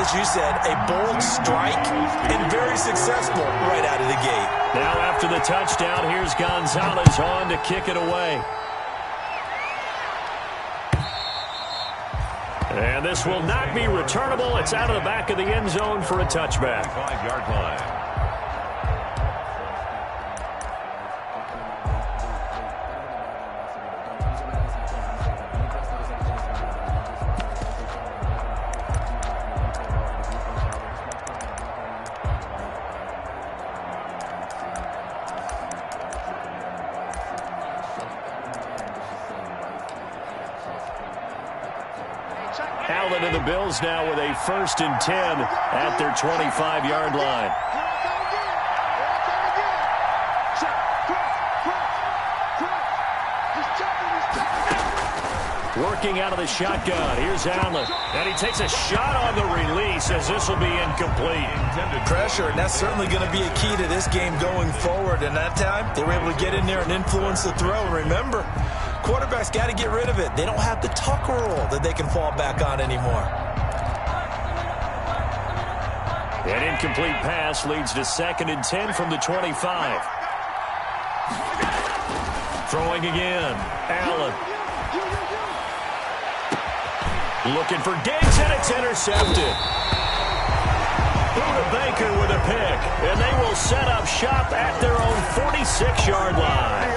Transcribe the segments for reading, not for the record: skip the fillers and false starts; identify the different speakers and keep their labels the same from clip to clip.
Speaker 1: what you said, a bold strike and very successful right out of the gate.
Speaker 2: Now after the touchdown, here's Gonzalez on to kick it away. And this will not be returnable. It's out of the back of the end zone for a touchback.
Speaker 3: 5-yard line.
Speaker 2: Allen and the Bills now with a 1st and 10 at their 25-yard line. Working out of the shotgun. Here's Allen. And he takes a shot on the release as this will be incomplete.
Speaker 1: Intended pressure, and that's certainly going to be a key to this game going forward. And that time, they were able to get in there and influence the throw. And remember, quarterbacks got to get rid of it. They don't have the Tucker rule that they can fall back on anymore.
Speaker 2: An incomplete pass leads to 2nd and 10 from the 25. Throwing again. Allen. Looking for Diggs, and it's intercepted. Buda Baker with a pick, and they will set up shop at their own 46-yard line.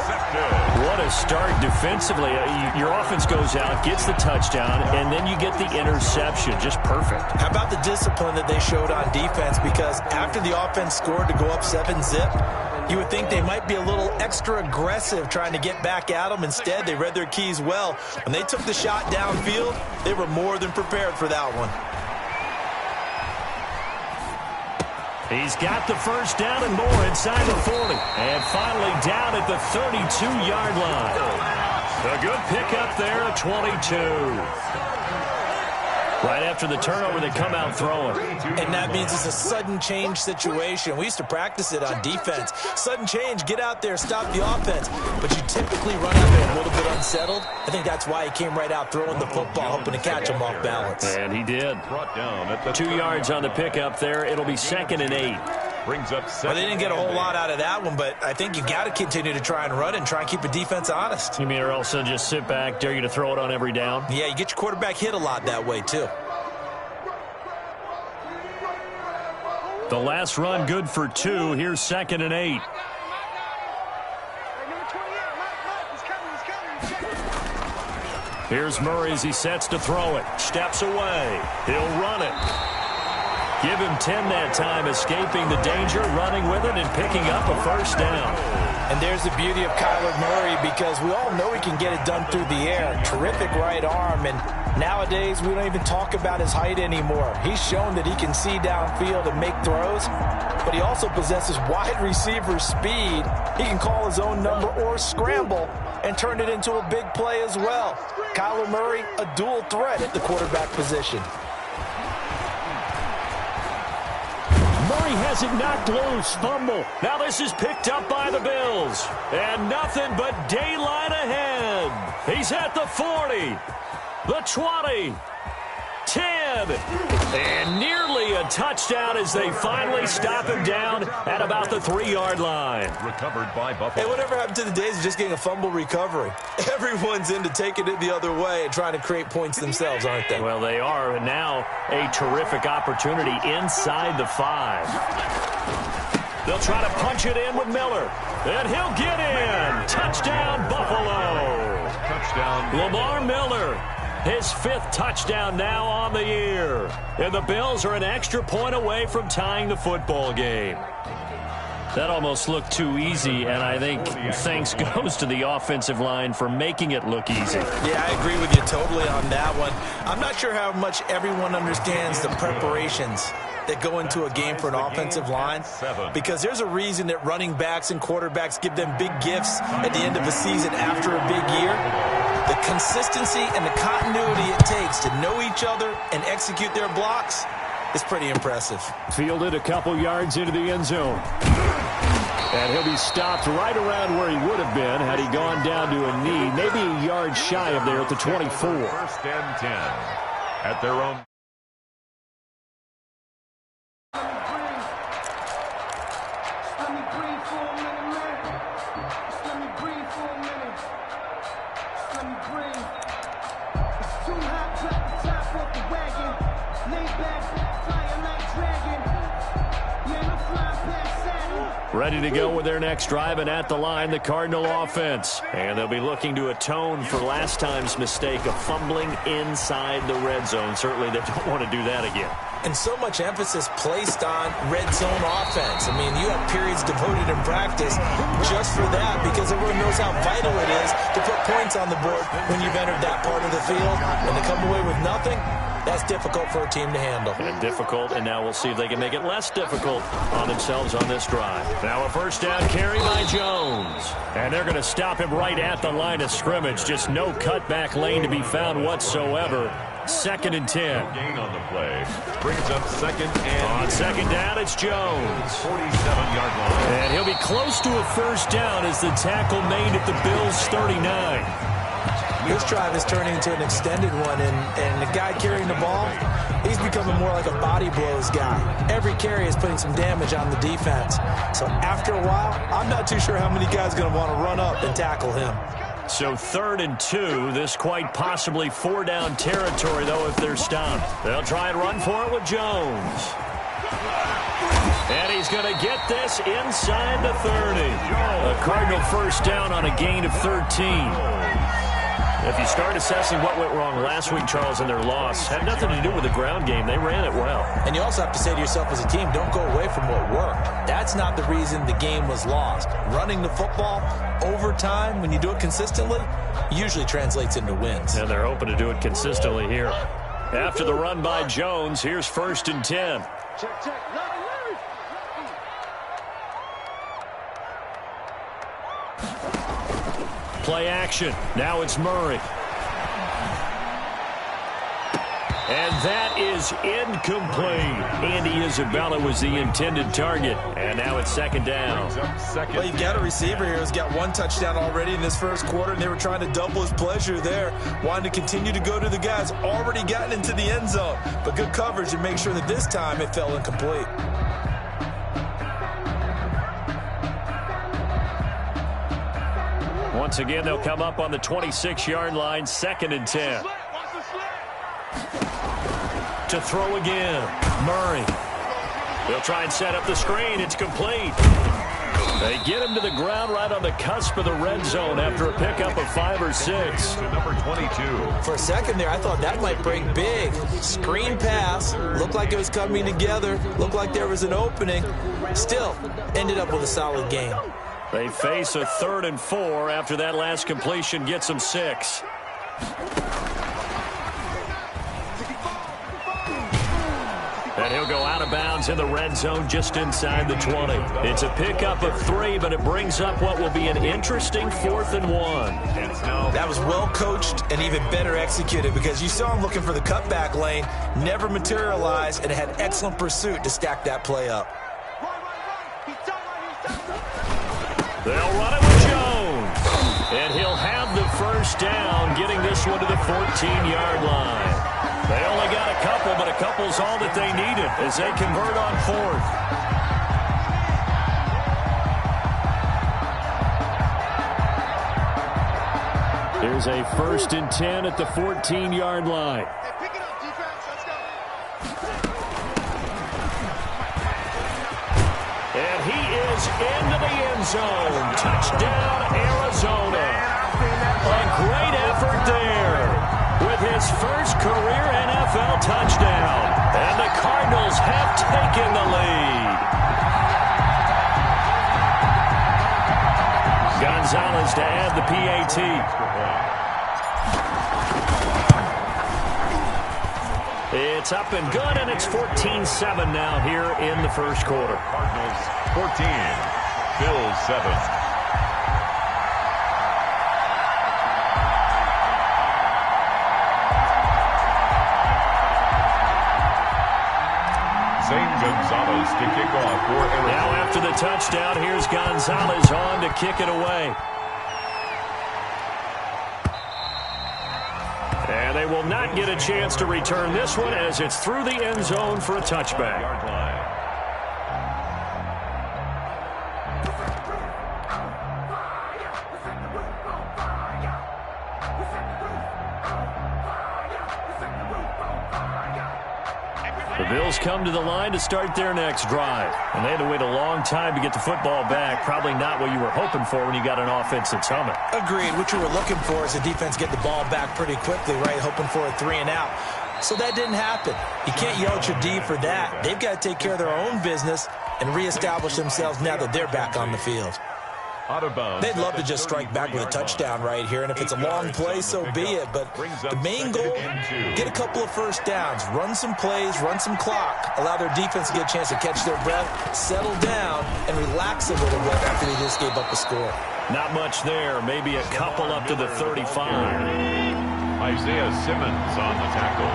Speaker 2: What a start defensively. Your offense goes out, gets the touchdown, and then you get the interception. Just perfect.
Speaker 1: How about the discipline that they showed on defense? Because after the offense scored to go up 7-zip, you would think they might be a little extra aggressive trying to get back at them. Instead, they read their keys well. When they took the shot downfield, they were more than prepared for that one.
Speaker 2: He's got the 1st down and more inside the 40. And finally down at the 32-yard line. A good pickup there at 22. Right after the turnover, they come out throwing.
Speaker 1: And that means it's a sudden change situation. We used to practice it on defense. Sudden change, get out there, stop the offense. But you typically run out there a little bit unsettled. I think that's why he came right out throwing the football, hoping to catch him off balance.
Speaker 2: And he did. 2 yards on the pickup there. It'll be 2nd and 8.
Speaker 3: Brings up 7.
Speaker 1: Well, they didn't get a whole lot out of that one, but I think you got to continue to try and run and try and keep the defense honest.
Speaker 2: You mean or also just sit back, dare you to throw it on every down?
Speaker 1: Yeah, you get your quarterback hit a lot that way, too.
Speaker 2: The last run good for 2. Here's 2nd and 8. Here's Murray as he sets to throw it. Steps away. He'll run it. Give him 10 that time, escaping the danger, running with it, and picking up a 1st down.
Speaker 1: And there's the beauty of Kyler Murray, because we all know he can get it done through the air. Terrific right arm, and nowadays we don't even talk about his height anymore. He's shown that he can see downfield and make throws, but he also possesses wide receiver speed. He can call his own number or scramble and turn it into a big play as well. Kyler Murray, a dual threat at the quarterback position.
Speaker 2: Murray has it knocked loose. Fumble. Now this is picked up by the Bills. And nothing but daylight ahead. He's at the 40, the 20, 10, and nearly a touchdown as they finally stop him down at about the 3-yard line.
Speaker 3: Recovered by Buffalo.
Speaker 1: Hey, whatever happened to the days of just getting a fumble recovery? Everyone's into taking it the other way and trying to create points themselves, aren't they?
Speaker 2: Well, they are, and now a terrific opportunity inside the 5. They'll try to punch it in with Miller, and he'll get in. Touchdown, Buffalo.
Speaker 3: Touchdown.
Speaker 2: Lamar Miller, his 5th touchdown now on the year. And the Bills are an extra point away from tying the football game. That almost looked too easy, and I think thanks goes to the offensive line for making it look easy.
Speaker 1: Yeah, I agree with you totally on that one. I'm not sure how much everyone understands the preparations that go into a game for an offensive line, because there's a reason that running backs and quarterbacks give them big gifts at the end of a season after a big year. The consistency and the continuity it takes to know each other and execute their blocks is pretty impressive.
Speaker 2: Fielded a couple yards into the end zone. And he'll be stopped right around where he would have been had he gone down to a knee, maybe a yard shy of there at the 24.
Speaker 3: 1st and 10 at their own.
Speaker 2: Ready to go with their next drive, and at the line, the Cardinal offense. And they'll be looking to atone for last time's mistake of fumbling inside the red zone. Certainly they don't want to do that again.
Speaker 1: And so much emphasis placed on red zone offense. I mean, you have periods devoted in practice just for that, because everyone knows how vital it is to put points on the board when you've entered that part of the field. And to come away with nothing, that's difficult for a team to handle.
Speaker 2: And difficult, and now we'll see if they can make it less difficult on themselves on this drive. Now a first down carry by Jones. And they're going to stop him right at the line of scrimmage. Just no cutback lane to be found whatsoever. 2nd and 10.
Speaker 3: Gain on the play. Brings up 2nd and...
Speaker 2: On 2nd down, it's Jones.
Speaker 3: 47-yard line.
Speaker 2: And he'll be close to a first down as the tackle made at the Bills' 39.
Speaker 1: This drive is turning into an extended one, and the guy carrying the ball, he's becoming more like a body blows guy. Every carry is putting some damage on the defense. So after a while, I'm not too sure how many guys are going to want to run up and tackle him.
Speaker 2: So 3rd and 2, this quite possibly 4-down territory, though, if they're stopped. They'll try and run for it with Jones. And he's going to get this inside the 30. A Cardinal first down on a gain of 13. If you start assessing what went wrong last week, Charles, in their loss, had nothing to do with the ground game. They ran it well.
Speaker 1: And you also have to say to yourself as a team, don't go away from what worked. That's not the reason the game was lost. Running the football over time, when you do it consistently, usually translates into wins.
Speaker 2: And they're hoping to do it consistently here. After the run by Jones, here's 1st and 10.
Speaker 4: Check.
Speaker 2: Play action. Now it's Murray. And that is incomplete. Andy Isabella was the intended target. And now it's 2nd down.
Speaker 1: Well, you've got a receiver here who's got 1 touchdown already in this first quarter, and they were trying to double his pleasure there. Wanted to continue to go to the guys already gotten into the end zone. But good coverage and make sure that this time it fell incomplete.
Speaker 2: Once again, they'll come up on the 26-yard line, 2nd and 10. To throw again, Murray. They'll try and set up the screen. It's complete. They get him to the ground right on the cusp of the red zone after a pickup of 5 or 6.
Speaker 3: To number 22.
Speaker 1: For a second there, I thought that might break big. Screen pass. Looked like it was coming together. Looked like there was an opening. Still, ended up with a solid game.
Speaker 2: They face a 3rd and 4 after that last completion gets them 6. And he'll go out of bounds in the red zone just inside the 20. It's a pickup of 3, but it brings up what will be an interesting 4th and 1.
Speaker 1: That was well coached and even better executed, because you saw him looking for the cutback lane, never materialized, and had excellent pursuit to stack that play up.
Speaker 2: They'll run it with Jones. And he'll have the first down, getting this one to the 14-yard line. They only got a couple, but a couple's all that they needed as they convert on 4th. Here's a 1st and 10 at the 14-yard line.
Speaker 4: Pick it up, defense. Let's go.
Speaker 2: And he is into the end zone. Touchdown, Arizona. A great effort there with his first career NFL touchdown. And the Cardinals have taken the lead. Gonzalez to add the PAT. It's up and good, and it's 14-7 now here in the first quarter.
Speaker 3: Cardinals 14, Bills 7. Gonzalez to kick off for Arizona.
Speaker 2: Now after the touchdown, here's Gonzalez on to kick it away. And they will not get a chance to return this one as it's through the end zone for a touchback.
Speaker 3: Yard line.
Speaker 2: The Bills come to the line to start their next drive. And they had to wait a long time to get the football back. Probably not what you were hoping for when you got an offense that's humming.
Speaker 1: Agreed. What you were looking for is the defense get the ball back pretty quickly, right? Hoping for a 3 and out. So that didn't happen. You can't yell at your D for that. They've got to take care of their own business and reestablish themselves now that they're back on the field. They'd love to just strike back with a touchdown right here, and if it's a long play, so be it. But the main goal, get a couple of first downs, run some plays, run some clock, allow their defense to get a chance to catch their breath, settle down, and relax a little bit after they just gave up a score.
Speaker 2: Not much there, maybe a couple up to the 35.
Speaker 3: Isaiah Simmons on the tackle.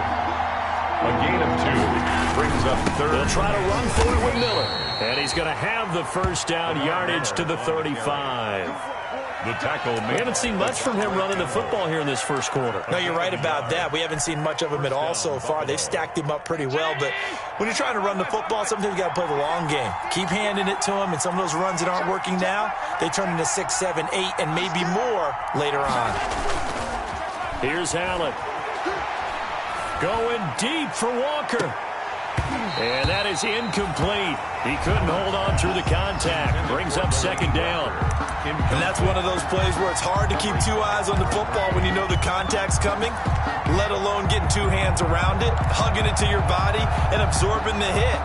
Speaker 3: A gain of 2 brings up third.
Speaker 2: They'll try to run for it with Miller. And he's going to have the first down yardage to the 35.
Speaker 3: The tackle.
Speaker 2: We haven't seen much from him running the football here in this first quarter.
Speaker 1: No, you're right about that. We haven't seen much of him at all so far. They've stacked him up pretty well. But when you're trying to run the football, sometimes you got to play the long game. Keep handing it to him, and some of those runs that aren't working now, they turn into 6, 7, 8, and maybe more later on.
Speaker 2: Here's Allen. Going deep for Walker. And that is incomplete. He couldn't hold on through the contact. Brings up second down.
Speaker 1: And that's one of those plays where it's hard to keep 2 eyes on the football when you know the contact's coming, let alone getting 2 hands around it, hugging it to your body, and absorbing the hit.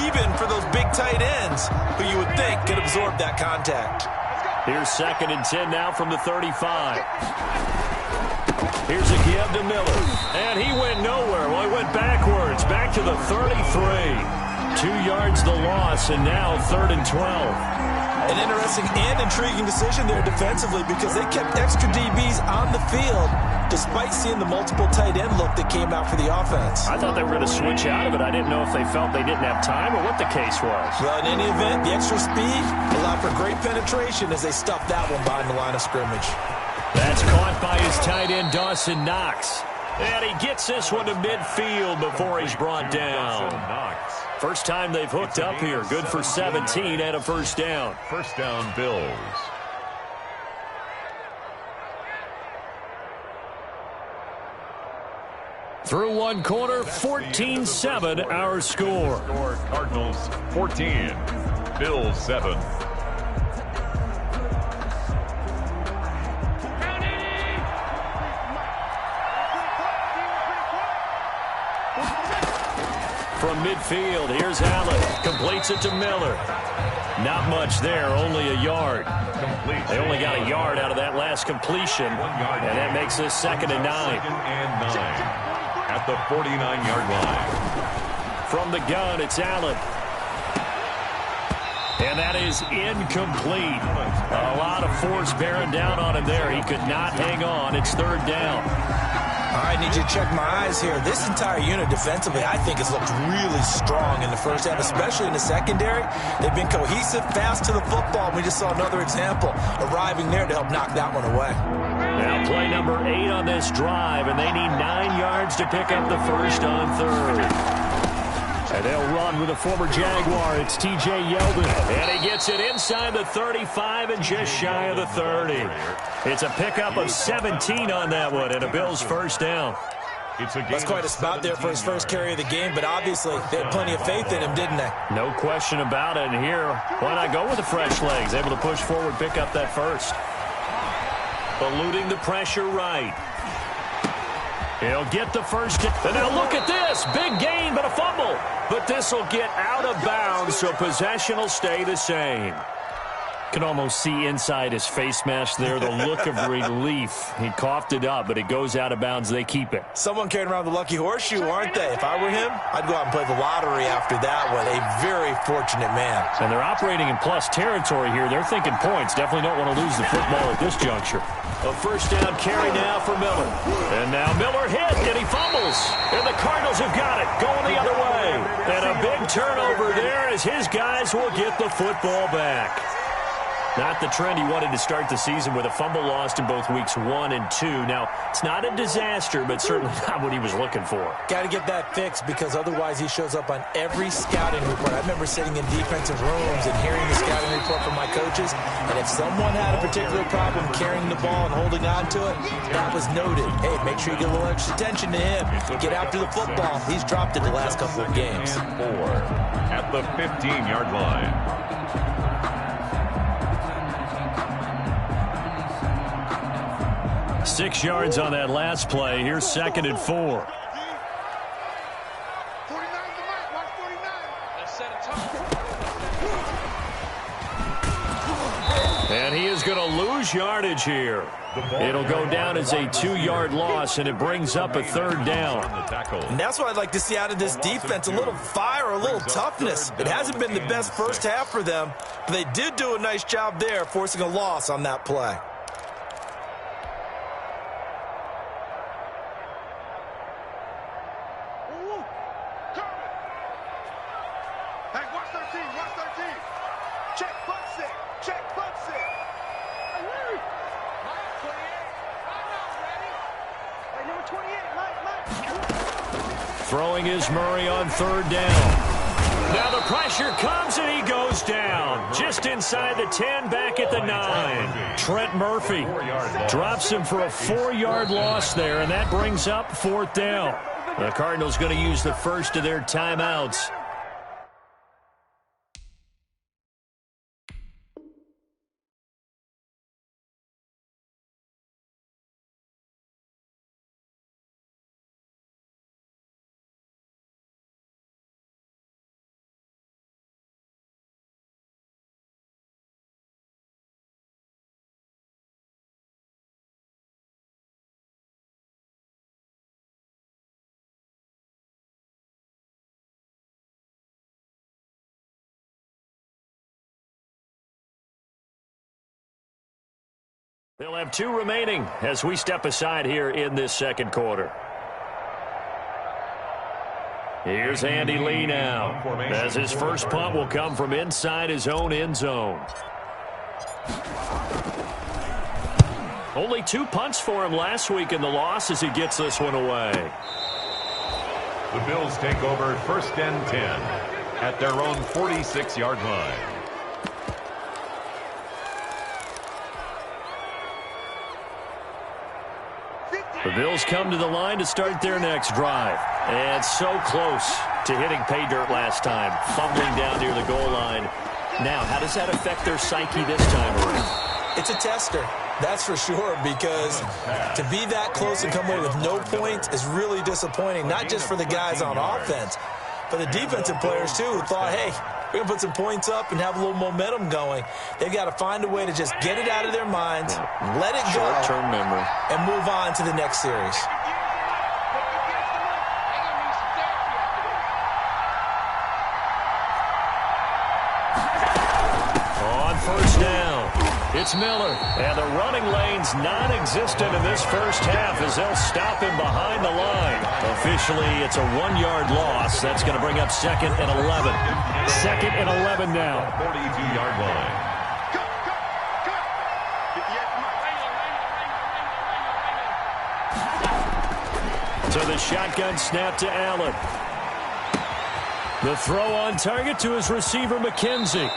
Speaker 1: Even for those big tight ends who you would think could absorb that contact.
Speaker 2: Here's 2nd and 10 now from the 35. Here's a give to Miller. And he went nowhere. Well, he went backwards. Back to the 33. 2 yards the loss, and now 3rd and 12.
Speaker 1: An interesting and intriguing decision there defensively because they kept extra DBs on the field despite seeing the multiple tight end look that came out for the offense.
Speaker 2: I thought they were going to switch out of it. I didn't know if they felt they didn't have time or what the case was.
Speaker 1: Well, in any event, the extra speed allowed for great penetration as they stuffed that one behind the line of scrimmage.
Speaker 2: That's caught by his tight end, Dawson Knox. And he gets this one to midfield before he's brought down. First time they've hooked up here. Good for 17 and a first down.
Speaker 3: First down, Bills.
Speaker 2: Through one quarter, 14-7 our score.
Speaker 3: Cardinals 14, Bills 7.
Speaker 2: From midfield, here's Allen. Completes it to Miller. Not much there, only a yard. They only got a yard out of that last completion, and that makes this 2nd and 9.
Speaker 3: At the 49-yard line.
Speaker 2: From the gun, it's Allen. And that is incomplete. A lot of force bearing down on him there. He could not hang on. It's 3rd down.
Speaker 1: All right, I need you to check my eyes here. This entire unit defensively, I think, has looked really strong in the first half, especially in the secondary. They've been cohesive, fast to the football. We just saw another example arriving there to help knock that one away.
Speaker 2: Now play number 8 on this drive, and they need 9 yards to pick up the first on 3rd. And they'll run with a former Jaguar. It's T.J. Yeldon. And he gets it inside the 35 and just shy of the 30. It's a pickup of 17 on that one and a Bills first down.
Speaker 1: That's quite a spot there for his first carry of the game, but obviously they had plenty of faith in him, didn't they?
Speaker 2: No question about it. And here, why not go with the fresh legs? Able to push forward, pick up that first. Eluding the pressure right. He'll get the first. And now look at this. Big gain, but a fumble. But this will get out of bounds, so possession will stay the same. Can almost see inside his face mask there the look of relief. He coughed it up, but it goes out of bounds. They keep it.
Speaker 1: Someone carrying around the lucky horseshoe, aren't they? If I were him, I'd go out and play the lottery after that one. A very fortunate man.
Speaker 2: And they're operating in plus territory here. They're thinking points. Definitely don't want to lose the football at this juncture. A first down carry now for Miller. And now Miller hit, and he fumbles. And the Cardinals have got it, going the other way. And a big turnover there as his guys will get the football back. Not the trend he wanted to start the season with a fumble lost in both weeks 1 and 2. Now, it's not a disaster, but certainly not what he was looking for.
Speaker 1: Got to get that fixed because otherwise he shows up on every scouting report. I remember sitting in defensive rooms and hearing the scouting report from my coaches, and if someone had a particular problem carrying the ball and holding on to it, that was noted. Hey, make sure you give a little extra attention to him. Get after the football. He's dropped it the last couple of games.
Speaker 3: 4 at the 15-yard line.
Speaker 2: 6 yards on that last play. Here's 2nd and 4.
Speaker 4: 49 to Mike. Watch 49. Let's set a target.
Speaker 2: And he is going to lose yardage here. It'll go down as a 2-yard loss, and it brings up a 3rd down.
Speaker 1: And that's what I'd like to see out of this defense, a little fire, a little toughness. It hasn't been the best first half for them, but they did do a nice job there, forcing a loss on that play.
Speaker 4: Hey, watch 13. Watch 13. Check butt sit. Check butt sit.
Speaker 2: Throwing is Murray on 3rd down. Now the pressure comes and he goes down. Just inside the 10, back at the 9. Trent Murphy drops him for a 4-yard loss there, and that brings up 4th down. The Cardinals going to use the first of their timeouts. They'll have 2 remaining as we step aside here in this 2nd quarter. Here's Andy Lee now, as his first punt will come from inside his own end zone. Only 2 punts for him last week in the loss as he gets this one away.
Speaker 3: The Bills take over 1st and 10 at their own 46-yard line.
Speaker 2: The Bills come to the line to start their next drive. And so close to hitting pay dirt last time, fumbling down near the goal line. Now, how does that affect their psyche this time around?
Speaker 1: It's a tester, that's for sure, because to be that close and come away with no points is really disappointing, not just for the guys on offense, but the defensive players, too, who thought, hey, we're going to put some points up and have a little momentum going. They've got to find a way to just get it out of their minds, let it go,
Speaker 2: short-term memory,
Speaker 1: and move on to the next series.
Speaker 2: On 1st down, it's Miller, and the running lane's non-existent in this first half as they'll stop him behind the line. Officially, it's a 1-yard loss. That's going to bring up 2nd and 11. 2nd and 11 now.
Speaker 3: 42-yard line.
Speaker 2: So the shotgun snap to Allen. The throw on target to his receiver, McKenzie.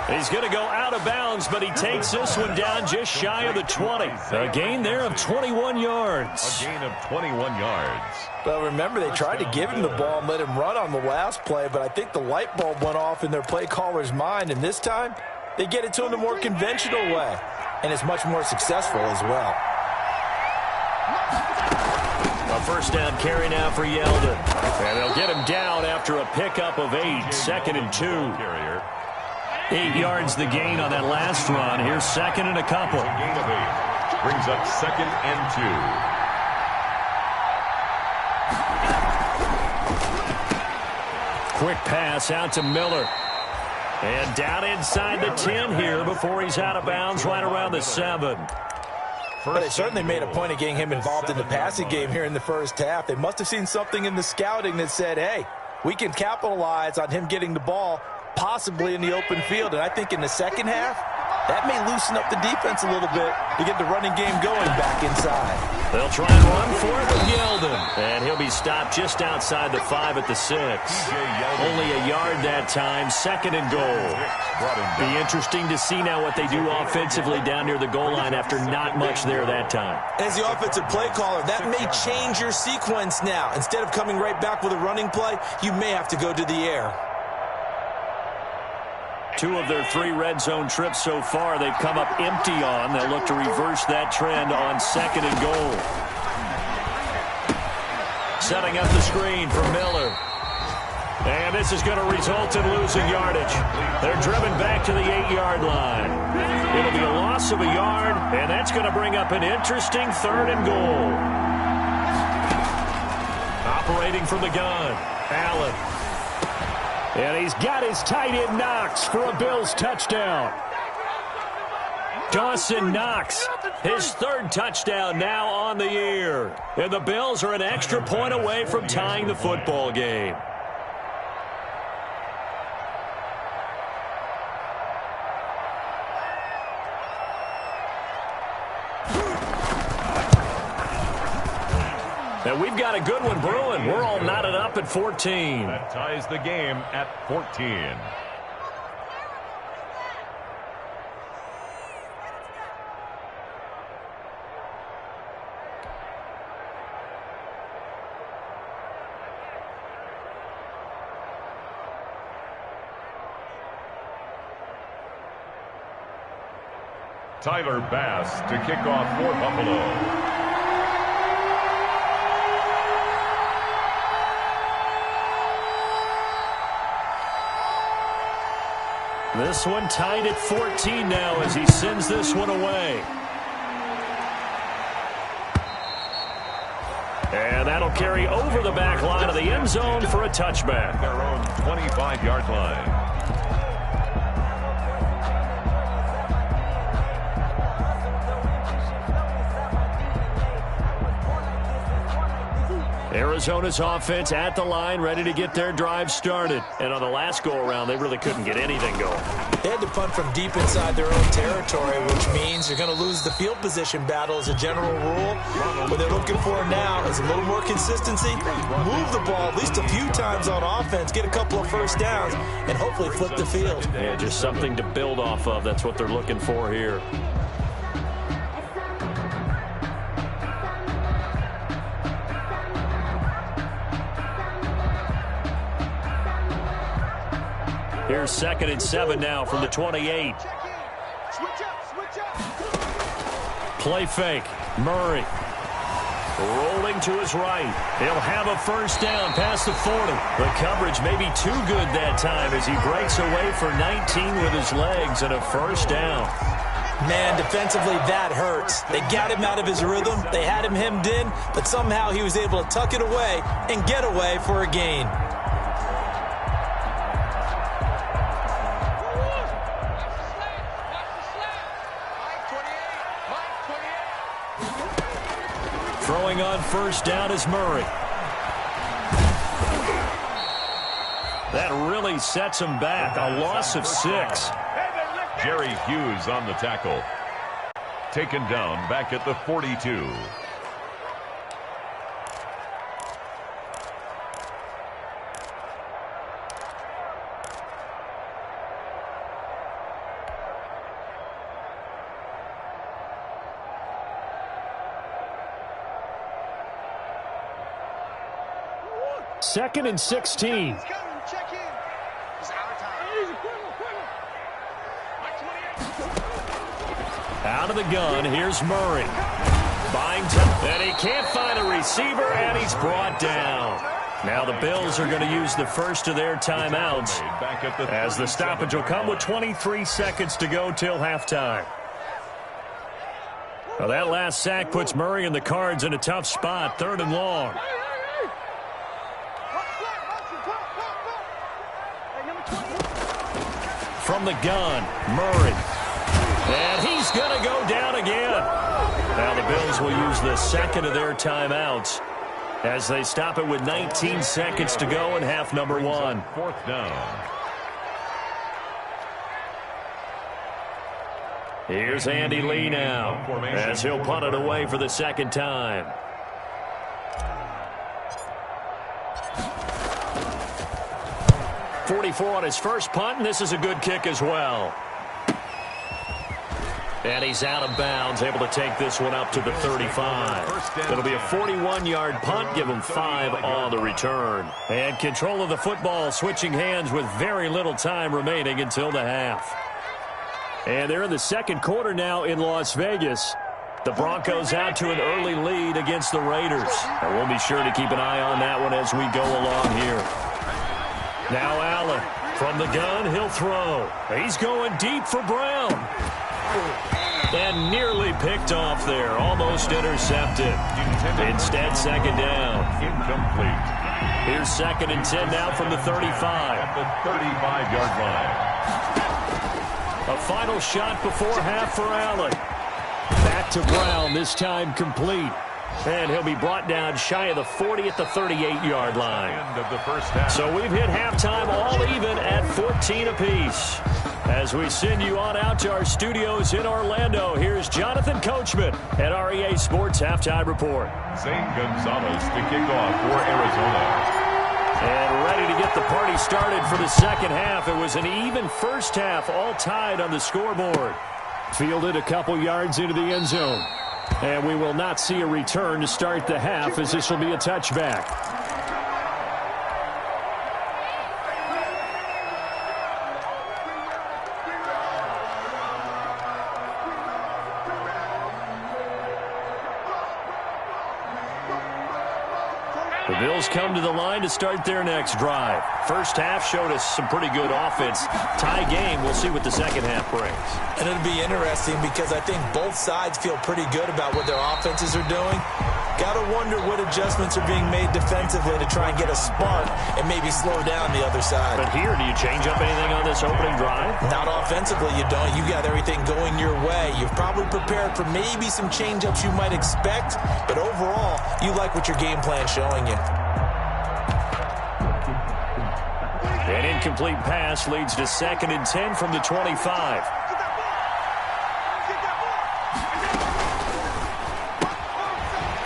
Speaker 2: He's going to go out of bounds, but he takes this one down just shy of the 20. A gain there of 21 yards.
Speaker 3: A gain of 21 yards.
Speaker 1: But remember, they tried to give him the ball and let him run on the last play, but I think the light bulb went off in their play caller's mind, and this time they get it to him the more conventional way, and it's much more successful as well.
Speaker 2: A 1st down carry now for Yeldon. And they'll get him down after a pickup of 8, 2nd and 2. 8 yards the gain on that last run. Here's 2nd and a couple.
Speaker 3: Gain of 8 brings up 2nd and 2.
Speaker 2: Quick pass out to Miller. And down inside the 10 here before he's out of bounds right around the 7.
Speaker 1: But they certainly made a point of getting him involved in the passing game here in the first half. They must have seen something in the scouting that said, hey, we can capitalize on him getting the ball possibly in the open field. And I think in the second half, That may loosen up the defense a little bit to get the running game going back inside.
Speaker 2: They'll try and run for it with Yeldon. And he'll be stopped just outside the 5 at the 6. Only a yard that time, 2nd and goal. Be interesting to see now what they do offensively down near the goal line after not much there that time.
Speaker 1: As the offensive play caller, that may change your sequence now. Instead of coming right back with a running play, you may have to go to the air.
Speaker 2: 2 of their 3 red zone trips so far, they've come up empty on. They'll look to reverse that trend on 2nd and goal. Setting up the screen for Miller. And this is going to result in losing yardage. They're driven back to the 8-yard line. It'll be a loss of a yard, and that's going to bring up an interesting 3rd and goal. Operating from the gun, Allen. And he's got his tight end Knox for a Bills touchdown. Dawson Knox, his 3rd touchdown now on the year. And the Bills are an extra point away from tying the football game. And we've got a good one brewing. We're all knotted up at 14.
Speaker 3: That ties the game at 14. Tyler Bass to kick off for Buffalo.
Speaker 2: This one tied at 14 now as he sends this one away. And that'll carry over the back line of the end zone for a touchback.
Speaker 3: Their own 25-yard line.
Speaker 2: Arizona's offense at the line, ready to get their drive started. And on the last go-around, they really couldn't get anything going.
Speaker 1: They had to punt from deep inside their own territory, which means you're going to lose the field position battle as a general rule. What they're looking for now is a little more consistency, move the ball at least a few times on offense, get a couple of first downs, and hopefully flip the field.
Speaker 2: Yeah, just something to build off of. That's what they're looking for here. Here's 2nd and 7 now from the 28. Play fake. Murray. Rolling to his right. He'll have a first down past the 40. The coverage may be too good that time as he breaks away for 19 with his legs and a first down.
Speaker 1: Man, defensively, that hurts. They got him out of his rhythm. They had him hemmed in, but somehow he was able to tuck it away and get away for a gain.
Speaker 2: Throwing on first down is Murray. That really sets him back. A loss of 6.
Speaker 3: Jerry Hughes on the tackle. Taken down back at the 42.
Speaker 2: Second and 16. Out of the gun, here's Murray. Buying time, and he can't find a receiver, and he's brought down. Now the Bills are going to use the first of their timeouts as the stoppage will come with 23 seconds to go till halftime. Well, that last sack puts Murray and the Cards in a tough spot, 3rd and long. From the gun, Murray. And he's going to go down again. Now the Bills will use the second of their timeouts as they stop it with 19 seconds to go in half number 1.
Speaker 3: 4th down.
Speaker 2: Here's Andy Lee now as he'll punt it away for the second time. .44 on his first punt, and this is a good kick as well. And he's out of bounds, able to take this one up to the 35. It'll be a 41-yard punt, give him 5 on the return. And control of the football, switching hands with very little time remaining until the half. And they're in the second quarter now in Las Vegas. The Broncos out to an early lead against the Raiders. And we'll be sure to keep an eye on that one as we go along here. Now Allen from the gun, he'll throw. He's going deep for Brown. And nearly picked off there, almost intercepted. Instead, second down.
Speaker 3: Incomplete.
Speaker 2: Here's 2nd and 10 now from the 35.
Speaker 3: At the 35-yard line.
Speaker 2: A final shot before half for Allen. Back to Brown, this time complete. And he'll be brought down shy of the 40 at the 38-yard line.
Speaker 3: End of the first half.
Speaker 2: So we've hit halftime all even at 14 apiece. As we send you on out to our studios in Orlando, here's Jonathan Coachman at REA Sports Halftime Report.
Speaker 3: Zane Gonzalez to kick off for Arizona.
Speaker 2: And ready to get the party started for the second half. It was an even first half, all tied on the scoreboard. Fielded a couple yards into the end zone. And we will not see a return to start the half, as this will be a touchback. The Bills come to the line to start their next drive. First half showed us some pretty good offense. Tie game, we'll see what the second half brings.
Speaker 1: And it'll be interesting because I think both sides feel pretty good about what their offenses are doing. Got to wonder what adjustments are being made defensively to try and get a spark and maybe slow down the other side.
Speaker 2: But here, do you change up anything on this opening drive?
Speaker 1: Not offensively, you don't. You got everything going your way. You've probably prepared for maybe some change-ups you might expect, but overall, you like what your game plan's showing you.
Speaker 2: An incomplete pass leads to 2nd and 10 from the 25.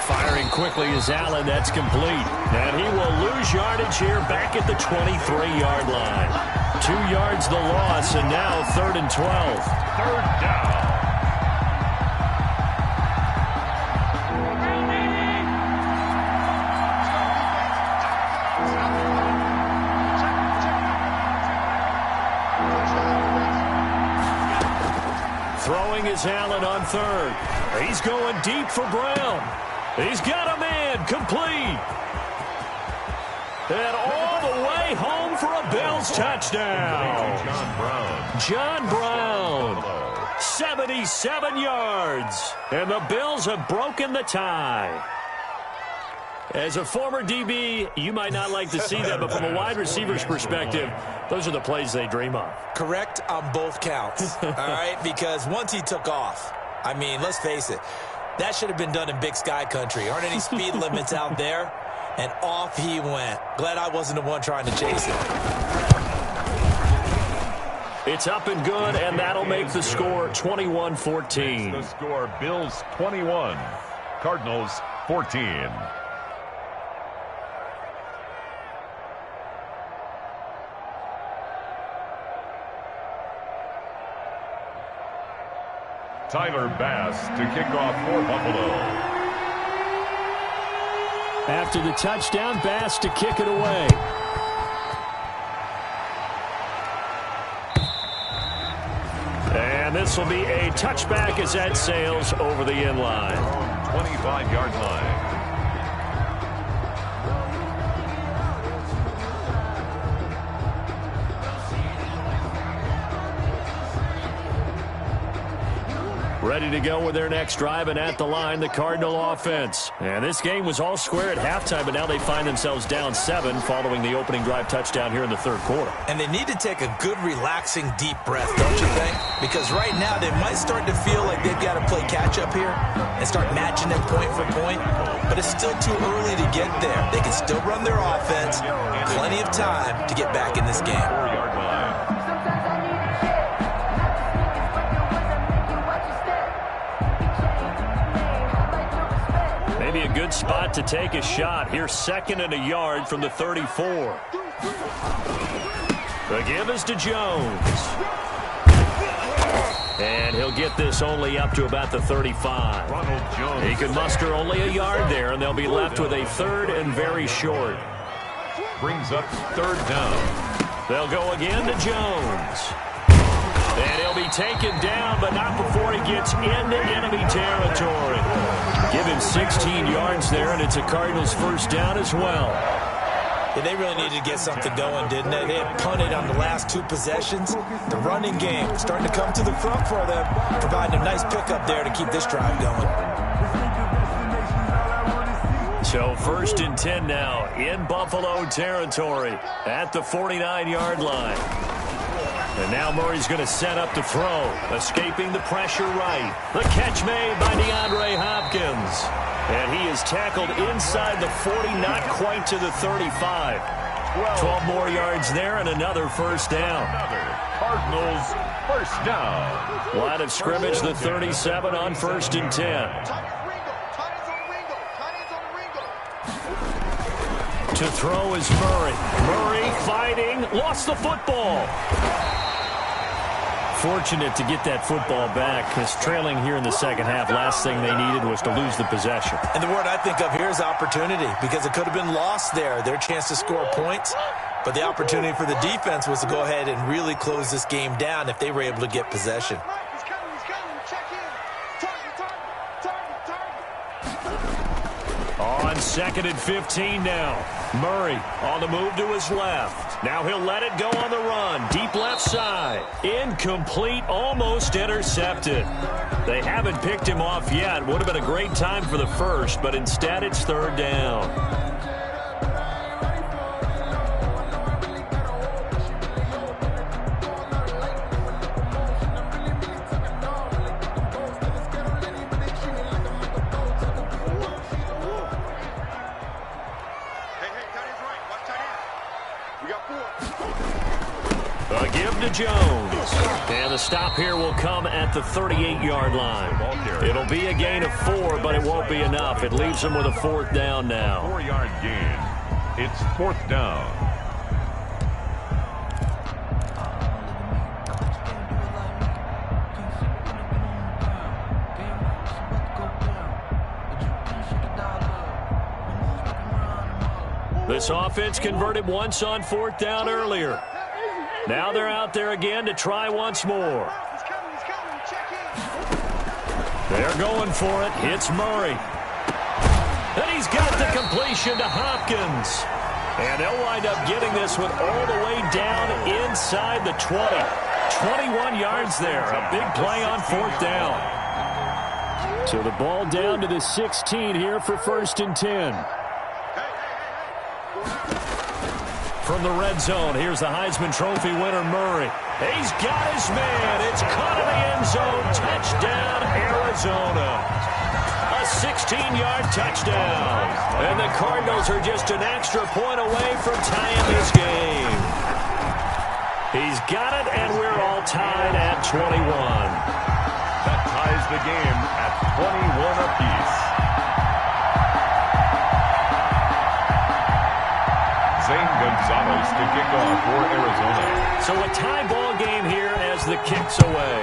Speaker 2: Firing quickly is Allen. That's complete. And he will lose yardage here back at the 23-yard line. 2 yards the loss, and now 3rd and 12.
Speaker 3: 3rd down.
Speaker 2: Throwing is Allen on 3rd. He's going deep for Brown. He's got a man, complete. And all the way home for a Bills touchdown. John Brown. 77 yards. And the Bills have broken the tie. As a former DB, you might not like to see that, but from a wide receiver's perspective, those are the plays they dream of.
Speaker 1: Correct on both counts, all right? Because once he took off, I mean, let's face it, that should have been done in Big Sky country. Aren't any speed limits out there? And off he went. Glad I wasn't the one trying to chase it.
Speaker 2: It's up and good, and that'll make the score 21-14.
Speaker 3: The score, Bills 21, Cardinals 14. Tyler Bass to kick off for Buffalo.
Speaker 2: After the touchdown, Bass to kick it away. And this will be a touchback as that sails over the end line.
Speaker 3: 25-yard line.
Speaker 2: Ready to go with their next drive, and at the line, the Cardinal offense. And this game was all square at halftime, but now they find themselves down 7 following the opening drive touchdown here in the 3rd quarter.
Speaker 1: And they need to take a good, relaxing, deep breath, don't you think? Because right now they might start to feel like they've got to play catch-up here and start matching them point for point. But it's still too early to get there. They can still run their offense. Plenty of time to get back in this game.
Speaker 3: 4-yard line.
Speaker 2: spot to take a shot. Here's 2nd and a yard from the 34. The give is to Jones. And he'll get this only up to about the 35. He can muster only a yard there, and they'll be left with a 3rd and very short.
Speaker 3: Brings up 3rd down.
Speaker 2: They'll go again to Jones. And he'll be taken down, but not before he gets into enemy territory. Give him 16 yards there, and it's a Cardinals 1st down as well.
Speaker 1: Yeah, they really needed to get something going, didn't they? They had punted on the last 2 possessions. The running game starting to come to the front for them, providing a nice pickup there to keep this drive going.
Speaker 2: So 1st and 10 now in Buffalo territory at the 49-yard line. And now Murray's going to set up to throw, escaping the pressure right. The catch made by DeAndre Hopkins. And he is tackled inside the 40, not quite to the 35. 12 more yards there and another 1st down.
Speaker 3: Cardinals 1st down.
Speaker 2: Line of scrimmage, the 37 on 1st and 10. To throw is Murray. Murray fighting, lost the football. Fortunate to get that football back, because trailing here in the 2nd half, last thing they needed was to lose the possession.
Speaker 1: And the word I think of here is opportunity, because it could have been lost there, their chance to score points. But the opportunity for the defense was to go ahead and really close this game down if they were able to get possession.
Speaker 2: On 2nd and 15 now. Murray on the move to his left. Now he'll let it go on the run. Deep left side. Incomplete, almost intercepted. They haven't picked him off yet. Would have been a great time for the 1st, but instead it's 3rd down. A give to Jones. And the stop here will come at the 38-yard line. It'll be a gain of 4, but it won't be enough. It leaves them with a 4th down now.
Speaker 3: 4-yard gain. It's 4th down.
Speaker 2: This offense converted once on 4th down earlier. Now they're out there again to try once more. They're going for it. It's Murray. And he's got the completion to Hopkins. And they'll wind up getting this one all the way down inside the 20. 21 yards there. A big play on 4th down. So the ball down to the 16 here for 1st and 10. From the red zone, here's the Heisman Trophy winner, Murray. He's got his man. It's caught in the end zone. Touchdown, Arizona. A 16-yard touchdown. And the Cardinals are just an extra point away from tying this game. He's got it, and we're all tied at 21.
Speaker 3: That ties the game at 21 apiece. Zane Gonzalez to kick off for Arizona.
Speaker 2: So a tie ball game here as the kick's away.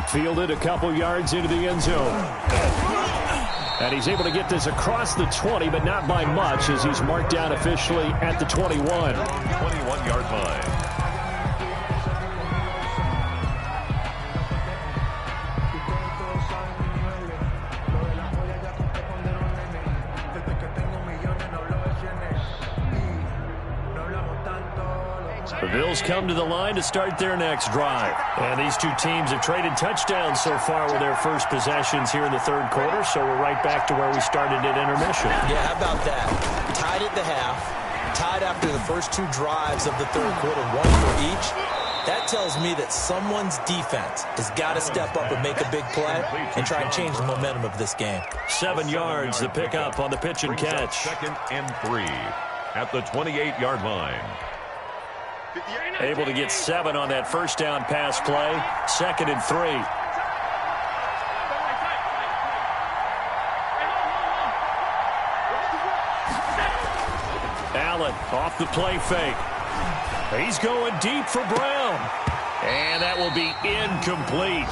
Speaker 2: Fielded a couple yards into the end zone. And he's able to get this across the 20, but not by much, as he's marked down officially at the 21.
Speaker 3: 21-yard line.
Speaker 2: The Bills come to the line to start their next drive. And these two teams have traded touchdowns so far with their first possessions here in the 3rd quarter, so we're right back to where we started at intermission.
Speaker 1: Yeah, how about that? Tied at the half, tied after the first 2 drives of the 3rd quarter, 1 for each. That tells me that someone's defense has got to step up and make a big play and try and change the momentum of this game.
Speaker 2: 7 yards, the pickup on the pitch and catch.
Speaker 3: 2nd and 3 at the 28-yard line.
Speaker 2: Able to get 7 on that first down pass play. 2nd and 3. Allen off the play fake. He's going deep for Brown. And that will be incomplete.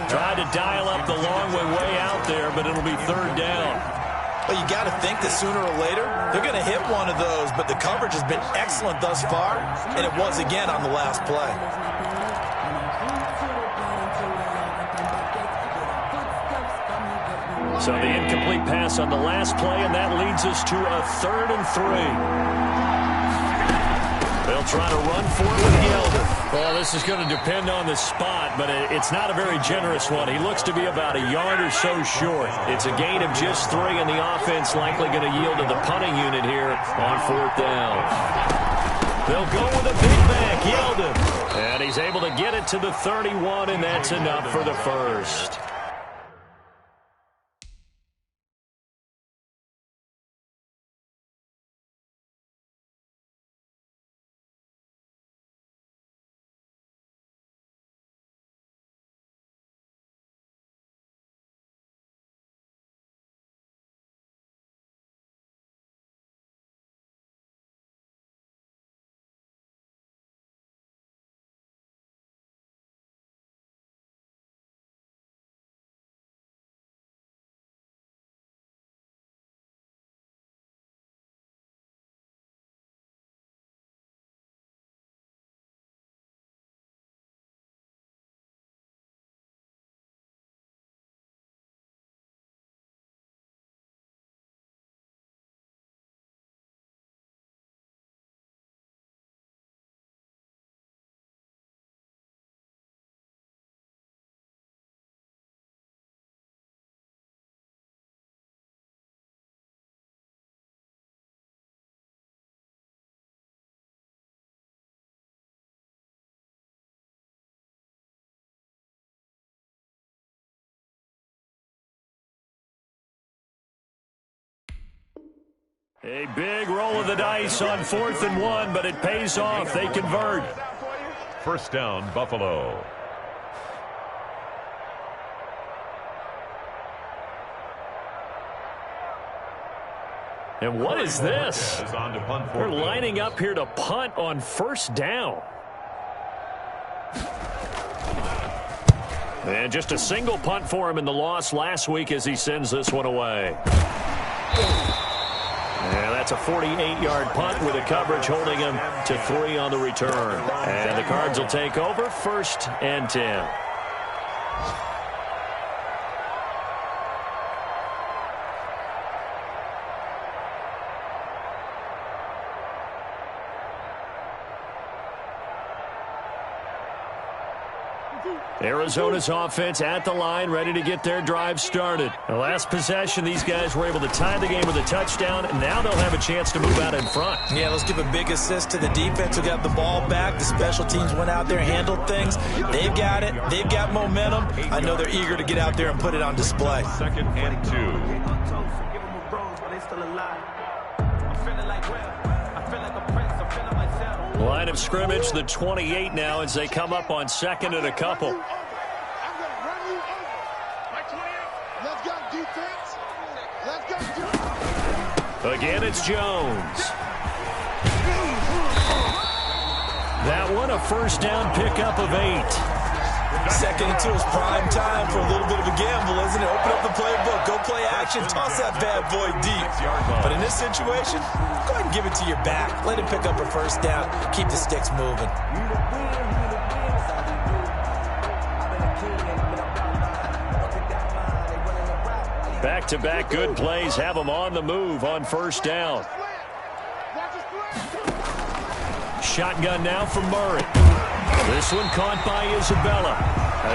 Speaker 2: Tried to dial up the long way out there, but it'll be third down.
Speaker 1: Well, you got to think that sooner or later they're going to hit one of those, but the coverage has been excellent thus far, and it was again on the last play.
Speaker 2: So the incomplete pass on the last play, and that leads us to a 3rd and 3. They'll try to run for it with Yeldon. Well, this is going to depend on the spot, but it's not a very generous one. He looks to be about a yard or so short. It's a gain of just 3, and the offense likely going to yield to the punting unit here on 4th down. They'll go with a big back, Yeldon. And he's able to get it to the 31, and that's enough for the first. A big roll of the dice on 4th and 1, but it pays off. They convert.
Speaker 3: First down, Buffalo.
Speaker 2: And what is this? They're lining up here to punt on 1st down. And just a single punt for him in the loss last week as he sends this one away. Yeah, that's a 48-yard punt with the coverage holding him to 3 on the return. And the Cards will take over 1st and 10. Arizona's offense at the line, ready to get their drive started. The last possession, these guys were able to tie the game with a touchdown, and now they'll have a chance to move out in front.
Speaker 1: Yeah, let's give a big assist to the defense who got the ball back. The special teams went out there, handled things. They've got it. They've got momentum. I know they're eager to get out there and put it on display.
Speaker 3: 2nd and 2.
Speaker 2: Line of scrimmage, the 28 now as they come up on 2nd and a couple. Again, it's Jones. That one, a 1st down pickup of 8.
Speaker 1: 2nd and 2 is prime time for a little bit of a gamble, isn't it? Open up the playbook, go play action, toss that bad boy deep. But in this situation, go ahead and give it to your back. Let him pick up a 1st down. Keep the sticks moving.
Speaker 2: Back-to-back good plays have him on the move on 1st down. Shotgun now from Murray. This one caught by Isabella.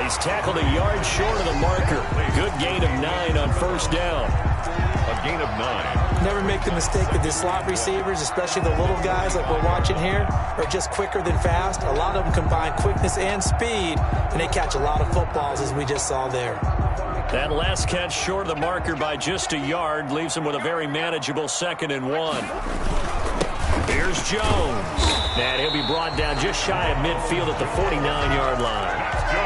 Speaker 2: He's tackled a yard short of the marker. Good gain of 9 on 1st down.
Speaker 3: A gain of 9.
Speaker 1: Never make the mistake that the slot receivers, especially the little guys like we're watching here, are just quicker than fast. A lot of them combine quickness and speed, and they catch a lot of footballs, as we just saw there.
Speaker 2: That last catch short of the marker by just a yard leaves him with a very manageable 2nd and 1. Here's Jones. And he'll be brought down just shy of midfield at the 49-yard line.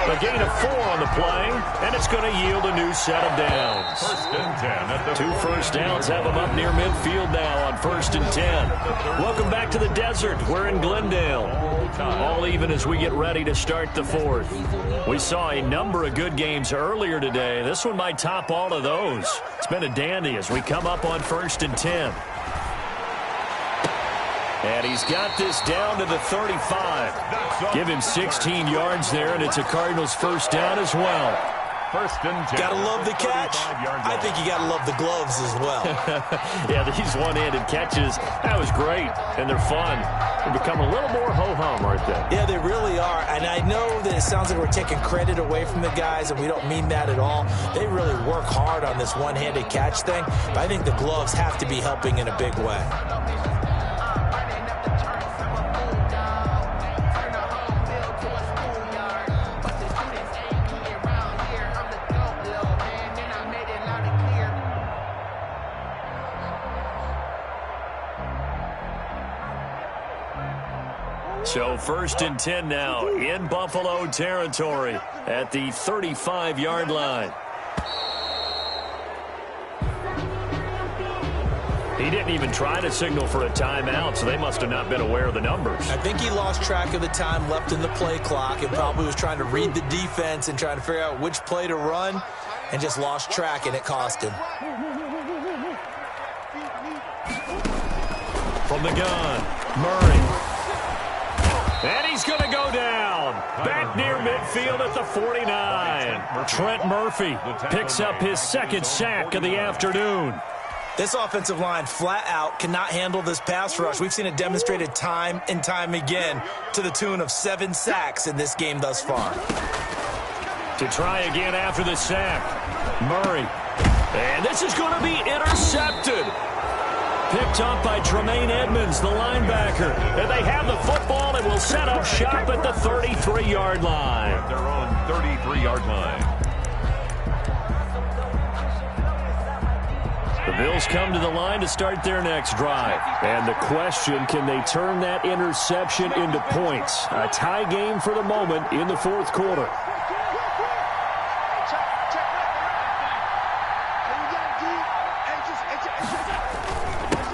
Speaker 2: A gain of 4 on the play, and it's going to yield a new set of downs.
Speaker 3: 1st and 10 at the
Speaker 2: 2 first downs have them up near midfield now on 1st and 10. Welcome back to the desert. We're in Glendale. All even as we get ready to start the 4th. We saw a number of good games earlier today. This one might top all of those. It's been a dandy as we come up on 1st and 10. And he's got this down to the 35. Give him 16 yards there, and it's a Cardinals first down as well.
Speaker 3: 1st and 10.
Speaker 1: Gotta love the catch. I think you gotta love the gloves as well.
Speaker 2: Yeah, these one-handed catches, that was great, and they're fun. They become a little more ho-hum, aren't they?
Speaker 1: Yeah, they really are. And I know that it sounds like we're taking credit away from the guys, and we don't mean that at all. They really work hard on this one-handed catch thing, but I think the gloves have to be helping in a big way.
Speaker 2: So 1st and 10 now in Buffalo territory at the 35-yard line. He didn't even try to signal for a timeout, so they must have not been aware of the numbers.
Speaker 1: I think he lost track of the time left in the play clock and probably was trying to read the defense and trying to figure out which play to run and just lost track, and it cost him.
Speaker 2: From the gun, Murray. And he's going to go down. Back near midfield at the 49. Trent Murphy picks up his 2nd sack of the afternoon.
Speaker 1: This offensive line flat out cannot handle this pass rush. We've seen it demonstrated time and time again to the tune of 7 sacks in this game thus far.
Speaker 2: To try again after the sack, Murray. And this is going to be intercepted. Picked up by Tremaine Edmonds, the linebacker. And they have the football and will set up shop at the 33-yard line.
Speaker 3: At their own 33-yard line.
Speaker 2: The Bills come to the line to start their next drive. And the question, can they turn that interception into points? A tie game for the moment in the 4th quarter.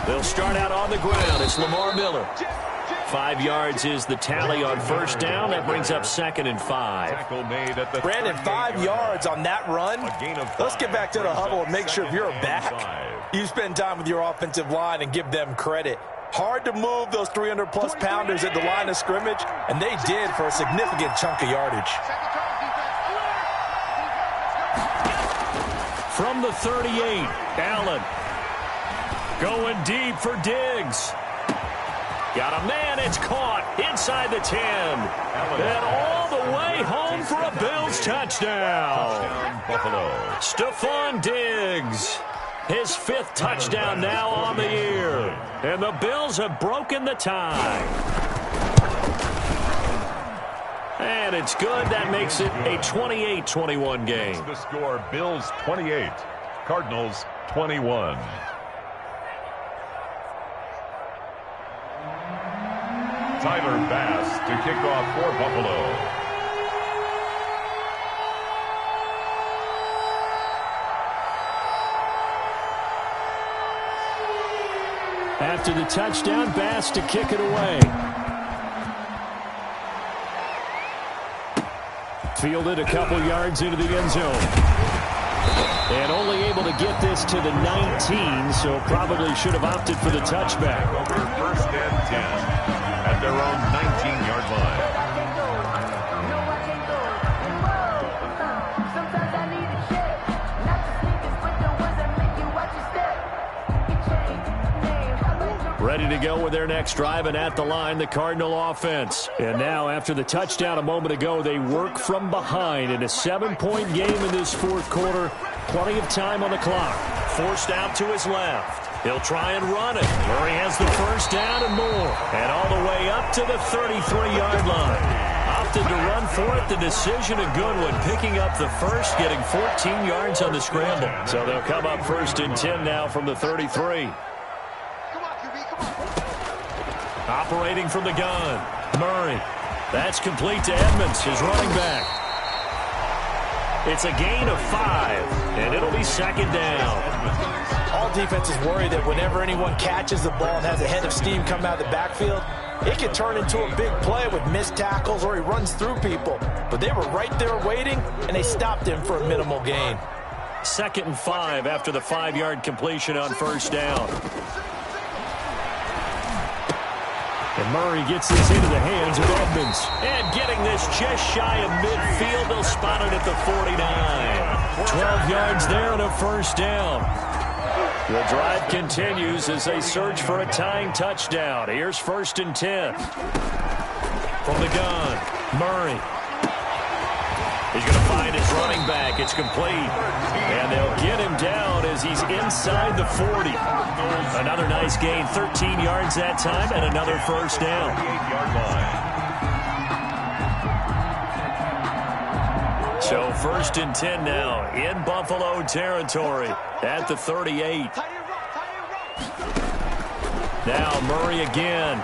Speaker 2: They'll start out on the ground. It's Lamar Miller. 5 yards is the tally on 1st down. That brings up 2nd and 5.
Speaker 1: Brandon, 5 yards on that run. Let's get back to the huddle and make sure if you're a back, you spend time with your offensive line and give them credit. Hard to move those 300-plus pounders at the line of scrimmage, and they did for a significant chunk of yardage.
Speaker 2: From the 38, Allen. Going deep for Diggs. Got a man, it's caught inside the 10. And all the way home for a Bills touchdown.
Speaker 3: Buffalo.
Speaker 2: Stephon Diggs. His 5th touchdown now on the year. And the Bills have broken the tie. And it's good. That makes it a 28-21 game.
Speaker 3: The score, Bills 28, Cardinals 21. Tyler Bass to kick off for Buffalo.
Speaker 2: After the touchdown, Bass to kick it away. Fielded a couple yards into the end zone. And only able to get this to the 19, so probably should have opted for the touchback.
Speaker 3: Over 1st and 10. At their own 19-yard line.
Speaker 2: Ready to go with their next drive, and at the line, the Cardinal offense. And now, after the touchdown a moment ago, they work from behind in a 7-point game in this 4th quarter. Plenty of time on the clock. Forced out to his left. He'll try and run it. Murray has the 1st down and more. And all the way up to the 33-yard line. Opted to run for it. The decision, a good one. Picking up the 1st, getting 14 yards on the scramble. So they'll come up 1st and 10 now from the 33. Operating from the gun, Murray. That's complete to Edmonds, his running back. It's a gain of 5, and it'll be second down.
Speaker 1: All defenses worry that whenever anyone catches the ball and has a head of steam come out of the backfield, it can turn into a big play with missed tackles or he runs through people. But they were right there waiting, and they stopped him for a minimal gain.
Speaker 2: 2nd and 5 after the 5-yard completion on first down. And Murray gets this into the hands of Edmonds. And getting this just shy of midfield, they'll spot it at the 49. 12 yards there and a first down. The drive continues as they search for a tying touchdown. Here's 1st and 10. From the gun, Murray. He's going to find his running back. It's complete. And they'll get him down as he's inside the 40. Another nice gain, 13 yards that time, and another first down. So 1st and 10 now in Buffalo territory at the 38. Now Murray again.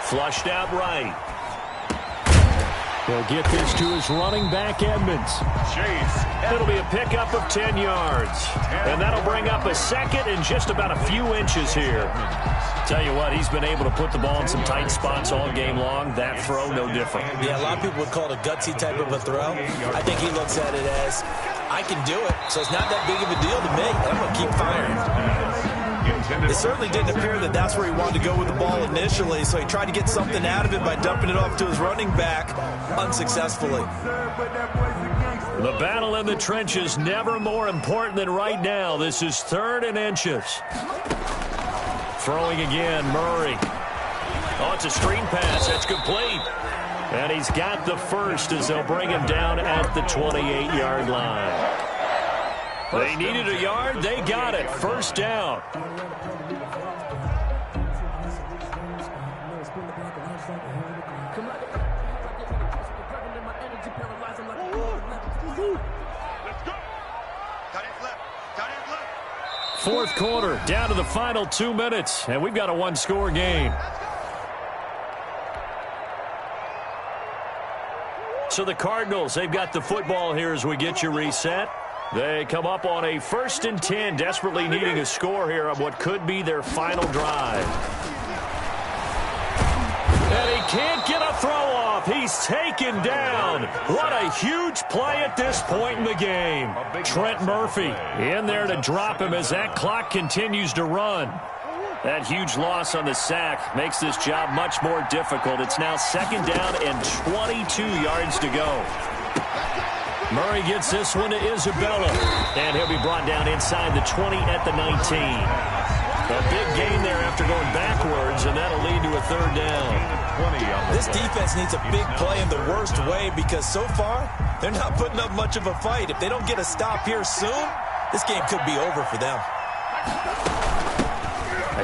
Speaker 2: Flushed out right. He'll get this to his running back, Edmonds. It'll be a pickup of 10 yards. And that'll bring up a second and just about a few inches here. Tell you what, he's been able to put the ball in some tight spots all game long. That throw, no different.
Speaker 1: Yeah, a lot of people would call it a gutsy type of a throw. I think he looks at it as, I can do it, so it's not that big of a deal to me. I'm going to keep firing. It certainly didn't appear that that's where he wanted to go with the ball initially, so he tried to get something out of it by dumping it off to his running back unsuccessfully.
Speaker 2: The battle in the trenches never more important than right now. This is 3rd and inches. Throwing again, Murray. Oh, it's a screen pass. That's complete. And he's got the first as they'll bring him down at the 28-yard line. They needed a yard. They got it. First down. Fourth quarter, down to the final 2 minutes, and we've got a one-score game. So the Cardinals, they've got the football here as we get you reset. They come up on a 1st and 10, desperately needing a score here on what could be their final drive. And he can't get a throw off. He's taken down. What a huge play at this point in the game. Trent Murphy in there to drop him as that clock continues to run. That huge loss on the sack makes this job much more difficult. It's now 2nd down and 22 yards to go. Murray gets this one to Isabella. And he'll be brought down inside the 20 at the 19. A big gain there after going backwards, and that'll lead to a 3rd down.
Speaker 1: This defense needs a big play in the worst way because so far, they're not putting up much of a fight. If they don't get a stop here soon, this game could be over for them.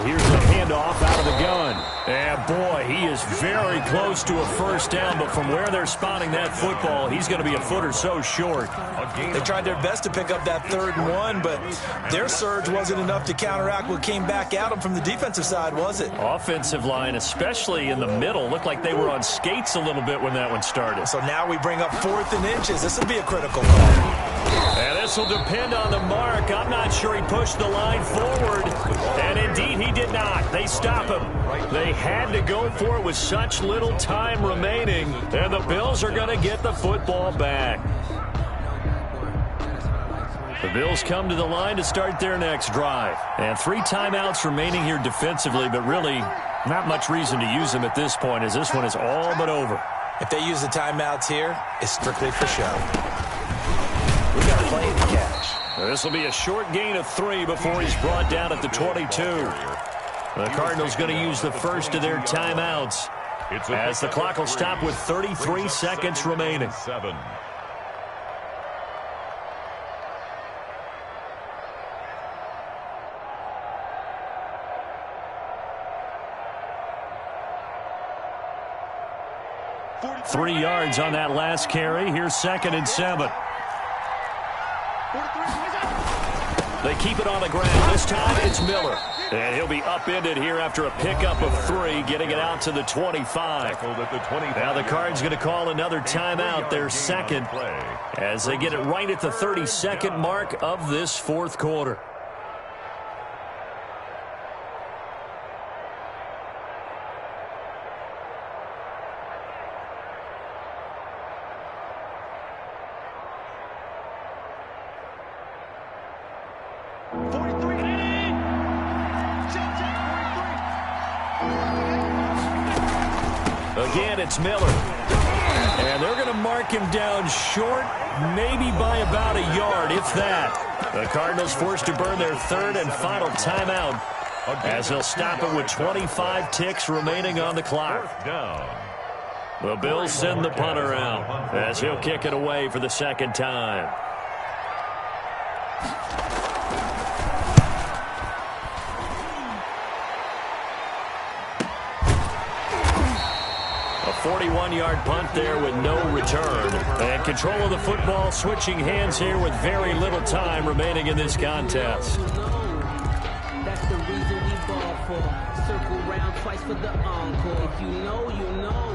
Speaker 2: Here's the handoff out of the gun. And, boy, he is very close to a first down, but from where they're spotting that football, he's going to be a foot or so short.
Speaker 1: They tried their best to pick up that 3rd and 1, but their surge wasn't enough to counteract what came back at them from the defensive side, was it?
Speaker 2: Offensive line, especially in the middle, looked like they were on skates a little bit when that one started.
Speaker 1: So now we bring up 4th and inches. This will be a critical call.
Speaker 2: And this will depend on the mark. I'm not sure he pushed the line forward. And indeed, he did not. They stop him. They had to go for it with such little time remaining. And the Bills are going to get the football back. The Bills come to the line to start their next drive. And 3 timeouts remaining here defensively, but really not much reason to use them at this point as this one is all but over.
Speaker 1: If they use the timeouts here, it's strictly for show. We got to play the catch.
Speaker 2: This will be a short gain of 3 before he's brought down at the 22. The Cardinals going to use the first of their timeouts as the clock will stop with 33 seconds remaining. 3 yards on that last carry. Here's 2nd and 7. They keep it on the ground. This time it's Miller. And he'll be upended here after a pickup of 3, getting it out to the 25. Now the Cards going to call another timeout, their second, as they get it right at the 32nd mark of this fourth quarter. Again, it's Miller. And they're going to mark him down short, maybe by about a yard, if that. The Cardinals forced to burn their third and final timeout as they'll stop it with 25 ticks remaining on the clock. The Bills send the punter out as he'll kick it away for the second time. A 41-yard punt there with no return. And control of the football switching hands here with very little time remaining in this contest.
Speaker 5: That's the reason we ball for. Circle round twice for the encore. If you know, you know.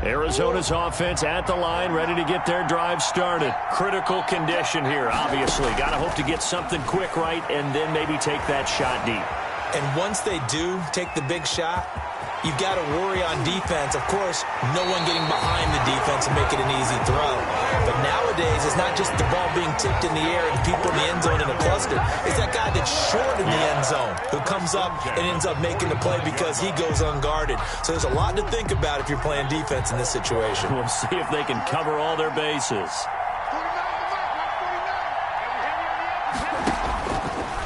Speaker 2: Arizona's offense at the line, ready to get their drive started. Critical condition here, obviously. Got to hope to get something quick right and then maybe take that shot deep.
Speaker 1: And once they do take the big shot, you've got to worry on defense. Of course, no one getting behind the defense and make it an easy throw. But nowadays, it's not just the ball being tipped in the air and people in the end zone in a cluster. It's that guy that's short in the end zone who comes up and ends up making the play because he goes unguarded. So there's a lot to think about if you're playing defense in this situation.
Speaker 2: We'll see if they can cover all their bases.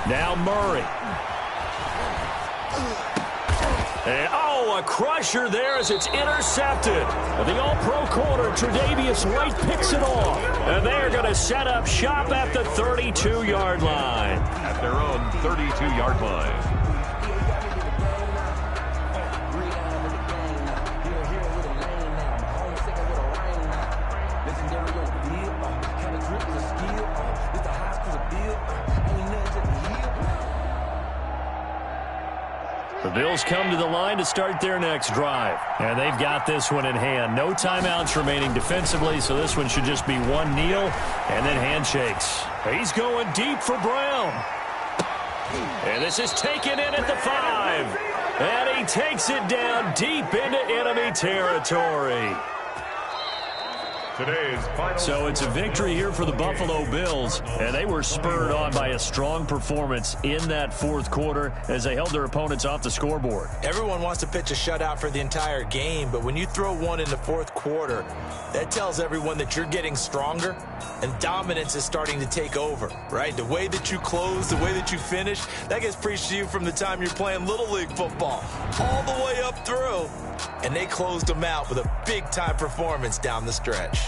Speaker 2: Now Murray. And, a crusher there as it's intercepted. The All-Pro corner, Tre'Davious White picks it off. And they're going to set up shop at the 32-yard line.
Speaker 3: At their own 32-yard line.
Speaker 2: The Bills come to the line to start their next drive. And they've got this one in hand. No timeouts remaining defensively, so this one should just be one kneel and then handshakes. He's going deep for Brown. And this is taken in at the 5. And he takes it down deep into enemy territory. So it's a victory here for the Buffalo Bills, and they were spurred on by a strong performance in that fourth quarter as they held their opponents off the scoreboard.
Speaker 1: Everyone wants to pitch a shutout for the entire game, but when you throw one in the fourth quarter, that tells everyone that you're getting stronger and dominance is starting to take over, right? The way that you close, the way that you finish, that gets preached to you from the time you're playing Little League football all the way up through. And they closed them out with a big-time performance down the stretch.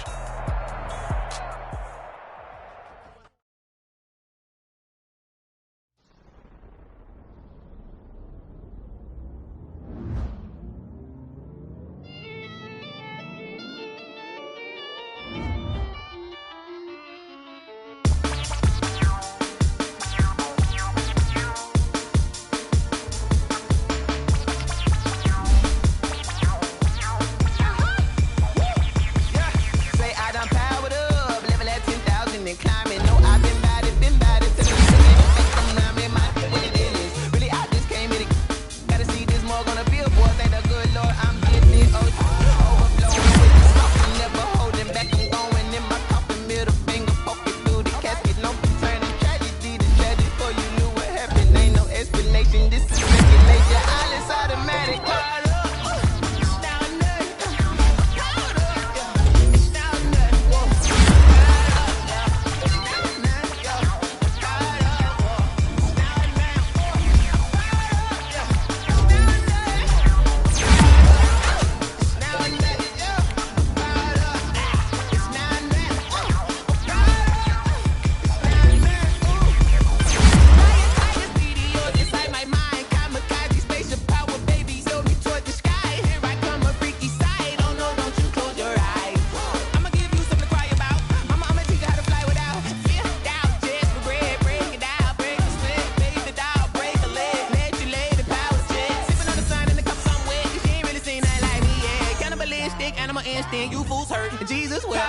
Speaker 5: instinct, animal instinct. You fools hurt. Jesus will.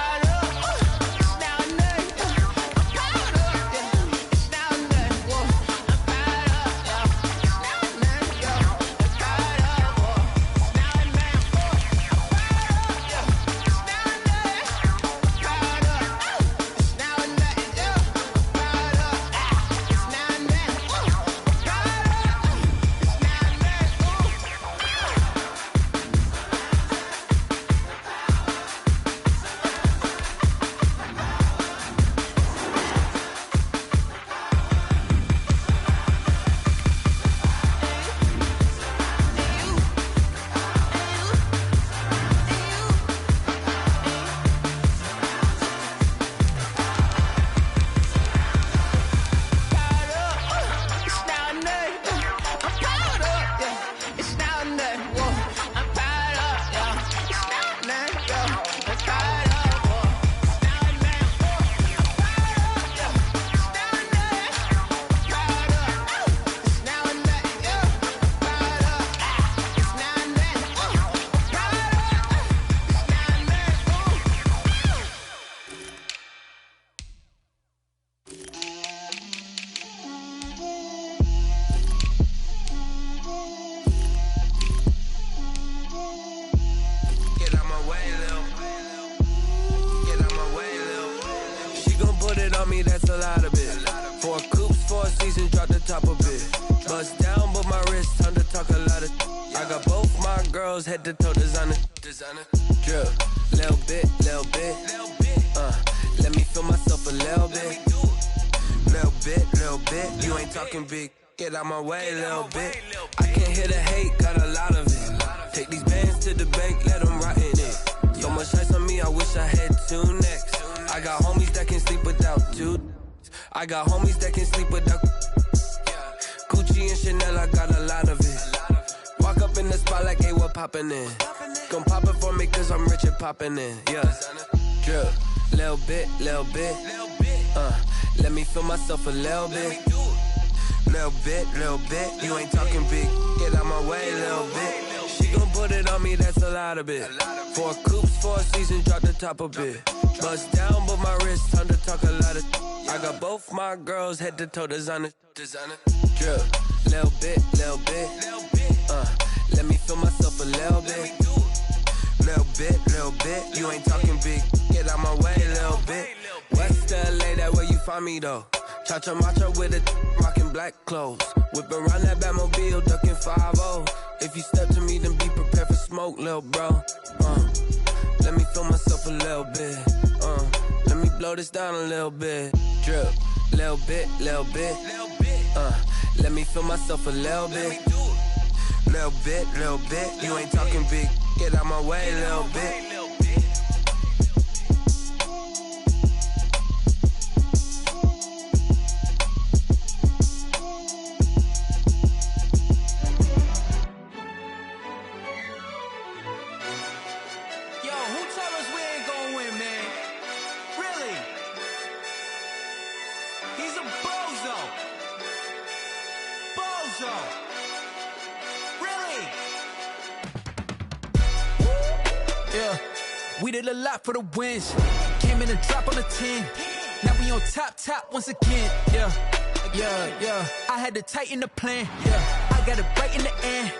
Speaker 6: That's a lot of it. 4 coops, 4 seasons, drop the top of it. Bust down, but my wrist, time to talk a lot of. I got both my girls head to toe designer. Drip, little bit. Let me feel myself a little bit. Little bit. You ain't talking big. Get out my way, little bit. I can't hear the hate, got a lot of it. Take these bands to the bank, let them rot in it. So much ice on me, I wish I had 2 necks. I got homies that can sleep without 2. I got homies that can sleep without Gucci and Chanel, I got a lot of it. Walk up in the spot like, hey, what poppin' in? Gon' pop it for me cause I'm rich and poppin' in. Yeah, drip, little bit. Let me feel myself a little bit. Little bit. You ain't talking big. Get out my way, little bit. She gon' put it on me, that's a lot of it. 4 coops, 4 seasons, drop the top of it. Bust down, but my wrist, time to talk a lot of. I got both my girls head to toe designer. Drip, little bit. Let me feel myself a little bit. Little bit. You ain't talking big. Get out my way, little bit. West LA, that where you find me though. Cha-cha matcha with a rockin' black clothes. Whip around that Batmobile, ducking 5-0. If you step to me, then be prepared for smoke, lil' bro. Let me feel myself a little bit. Let me blow this down a little bit. Drip, little bit. Let me feel myself a little bit. Little bit. You ain't talking big. Get out my way, little bit.
Speaker 7: We did a lot for the wins. Came in and drop on the 10. Now we on top once again. Yeah. I had to tighten the plan. Yeah. I got it right in the end.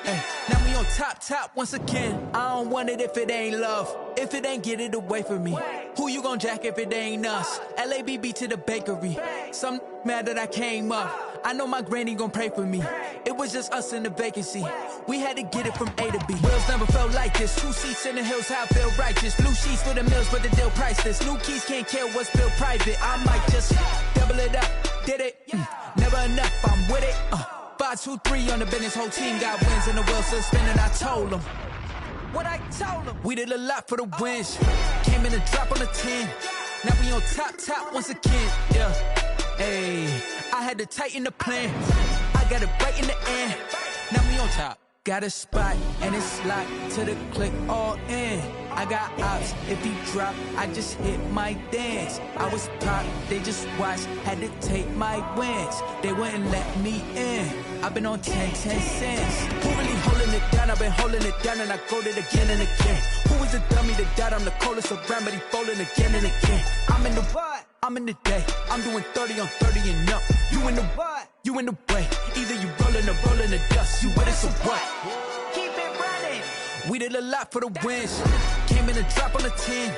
Speaker 7: Now we on top once again. I don't want it if it ain't love. If it ain't, get it away from me. Who you gon' jack if it ain't us? LABB to the bakery. Some mad that I came up. I know my granny gon' pray for me. It was just us in the vacancy. We had to get it from A to B. Wheels never felt like this. 2 seats in the hills, how I feel righteous. Blue sheets for the mills, but the deal priceless. New keys can't kill what's built private. I might just double it up. Did it? Never enough, I'm with it. 5, 2, 3 on the business. Whole team got wins and the wheels still spinning. I told them what I told them. We did a lot for the wins. Came in and drop on the 10. Now we on top once again. Yeah. Hey, I had to tighten the plan. I got it right in the end. Now we on top. Got a spot and it's locked to the click all in. I got ops, if he drop, I just hit my dance. I was top, they just watched, had to take my wins. They wouldn't let me in. I've been on 10 cents. Who really holding it down? I've been holding it down and I go it again and again. Who was the dummy that died? I'm the coldest around, but he folding again and again. I'm in the what? I'm in the day. I'm doing 30 on 30 and up. You in the what? You in the way. Either you rolling or rolling the dust. You with it, so what? Keep it running. We did a lot for the wins. Came in a drop on the 10.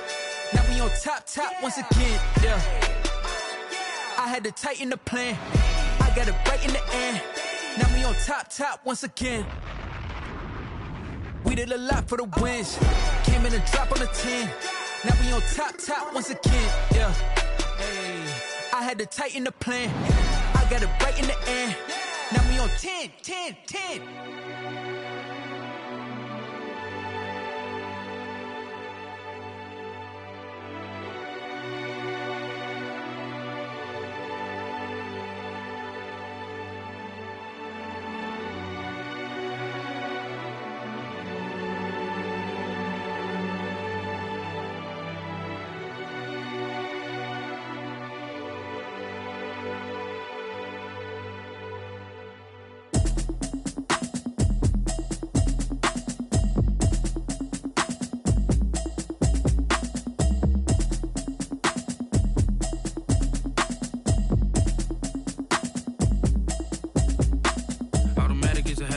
Speaker 7: Now we on top once again. Yeah. I had to tighten the plan. I got it right in the end. Now we on top once again. We did a lot for the wins. Came in a drop on the 10. Now we on top once again. Yeah. Hey. I had to tighten the plan. I got it right in the end. Now we on 10.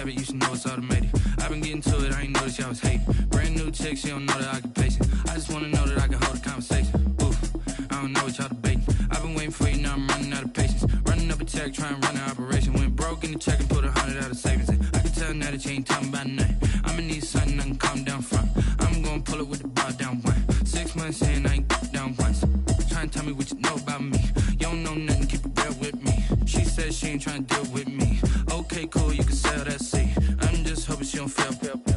Speaker 6: You should know it's automated. I've been getting to it, I ain't noticed y'all was hating. Brand new chick, she don't know the occupation. I just wanna know that I can hold a conversation. Oof, I don't know what y'all debating. I've been waiting for you, now I'm running out of patience. Running up a check, trying to run an operation. Went broke in the check and put 100 out of savings in. I can tell now that you ain't talking about nothing. I'ma need something I can calm down from. I'm gonna pull it with the bar down one. 6 months in, I ain't down once. Trying to tell me what you know about me. You don't know nothing, keep it real with me. She said she ain't trying to deal with me. Okay, cool, you can sell that seat. I'm just hoping she don't fail.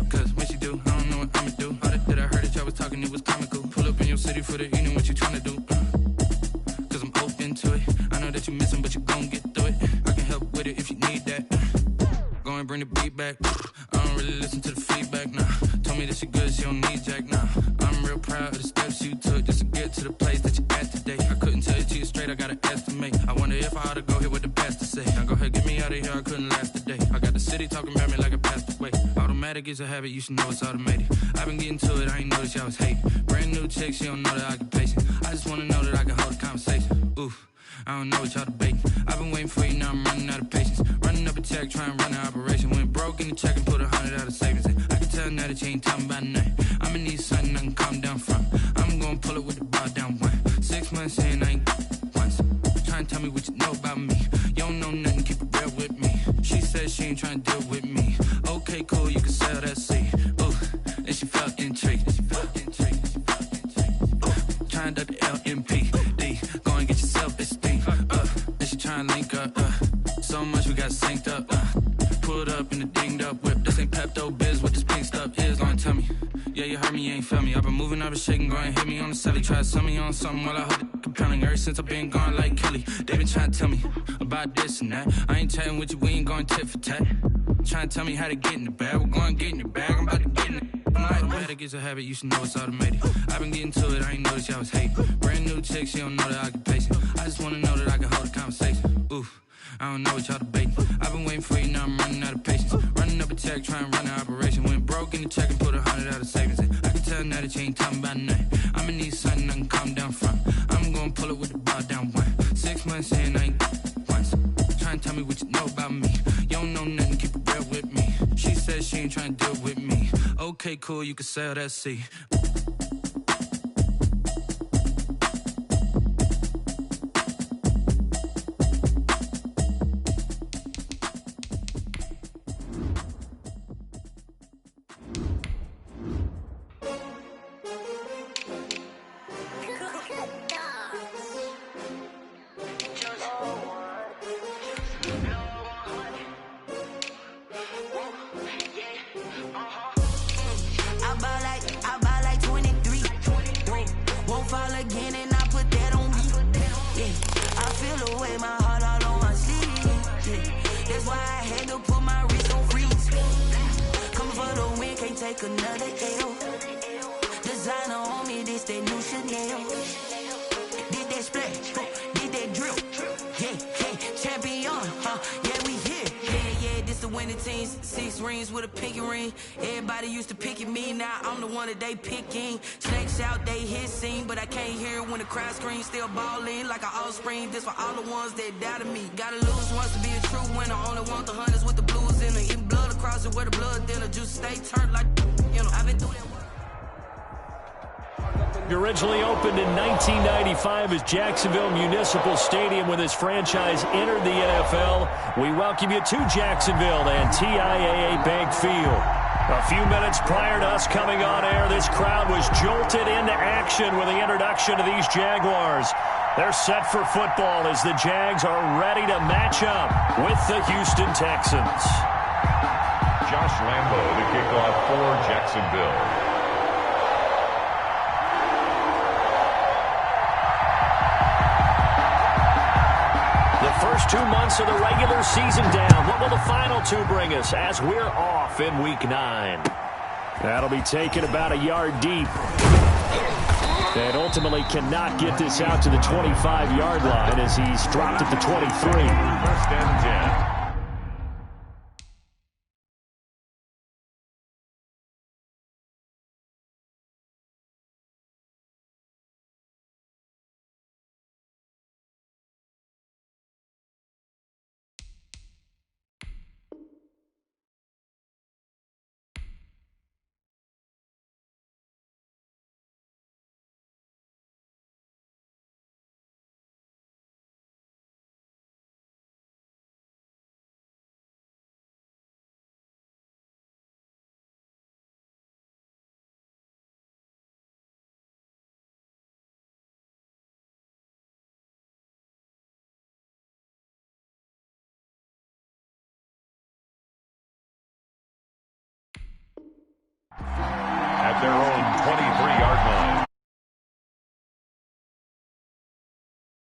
Speaker 6: Cause when she do, I don't know what I'ma do. All that I heard that y'all was talking, it was comical. Pull up in your city for the evening, what you trying to do? Cause I'm open to it. I know that you missing, but you gon' get through it. I can help with it if you need that. Go and bring the beat back. I don't really listen to the feedback, nah. Told me that she good, she don't need jack, nah. I'm real proud of the steps you took just to get to the place that you at today. I couldn't tell you to you straight, I gotta estimate. I wonder if I ought to go here with the best to say. Now go ahead, get me out of here, I couldn't last a day. I got the city talking about me like I passed away. Automatic is a habit, you should know it's automated. I've been getting to it, I ain't noticed y'all was hating. Brand new chick, she don't know the occupation. I just wanna know that I can hold a conversation. Oof, I don't know what y'all debating. I've been waiting for you, now I'm running out of patience. Running up a check, trying to run an operation. Went broke in the check and put 100 out of savings in. I can tell now that you ain't talking about nothing. I'ma need something I can calm down from. I'm gonna pull it with the bar down one. 6 months in, I ain't once. Trying to tell me what you know about me. You don't know nothing, keep it real with me. She said she ain't trying to deal with me. Okay, cool, you can sell that seat. Ooh, and she felt intrigued. Trying to duck the LMPD. Go and get your self-esteem. And she trying to link up. So much we got synced up. Pulled up in the dinged up whip. This ain't Pepto-Biz, what this pink stuff is. Go and tell me. Yeah, you heard me, you ain't felt me. I've been moving, I've been shaking, go and hit me on the celly. Try to sell me on something while I hold it compelling. Ever since I've been gone like Kelly, they been trying to tell me about this and that. I ain't chatting with you, we ain't going tit for tat. Trying to tell me how to get in the bag. We're going to get in your bag, I'm about to get in it. Automatic is a habit, you should know it's automated. I've been getting to it, I ain't noticed y'all was hating. Brand new chick, she don't know the occupation. I just wanna know that I can hold a conversation. Oof, I don't know what y'all debating. I've been waiting for you, now I'm running out of patience. Running up a check, trying to run an operation. Went broke in the check and put 100 out of savings in. I can tell now that you ain't talking about nothing. I'ma need something I can calm down from. I'm gonna pull it with the bar down one. 6 months in, I ain't once. Trying to tell me what you know about me. You don't know nothing, keep it real with me. She said she ain't trying to deal with me. Okay, cool, you can sell that seat.
Speaker 8: Another L. The
Speaker 6: designer on me, this that new Chanel. Did that splash, did that drip. Yeah, champion, yeah, we here. Yeah, this the winning teams. 6 rings with a pinky ring. Everybody used to pick at me, now I'm the one that they picking. Snakes out, they hissing, but I can't hear when the crowd screams. Still balling like an offspring. This for all the ones that doubted me. Gotta lose once to be a true winner. Only want the hunters with the blues in it. Eating blood across it where the blood thinner. Juice stay turned like, I've been through that work.
Speaker 2: Originally opened in 1995 as Jacksonville Municipal Stadium when this franchise entered the NFL. We welcome you to Jacksonville and TIAA Bank Field. A few minutes prior to us coming on air, this crowd was jolted into action with the introduction of these Jaguars. They're set for football as the Jags are ready to match up with the Houston Texans.
Speaker 3: Josh Lambo to kick off for Jacksonville.
Speaker 2: First 2 months of the regular season down. What will the final 2 bring us as we're off in Week 9? That'll be taken about a yard deep. And ultimately cannot get this out to the 25-yard line as he's dropped at the 23.
Speaker 3: First and 10. At their own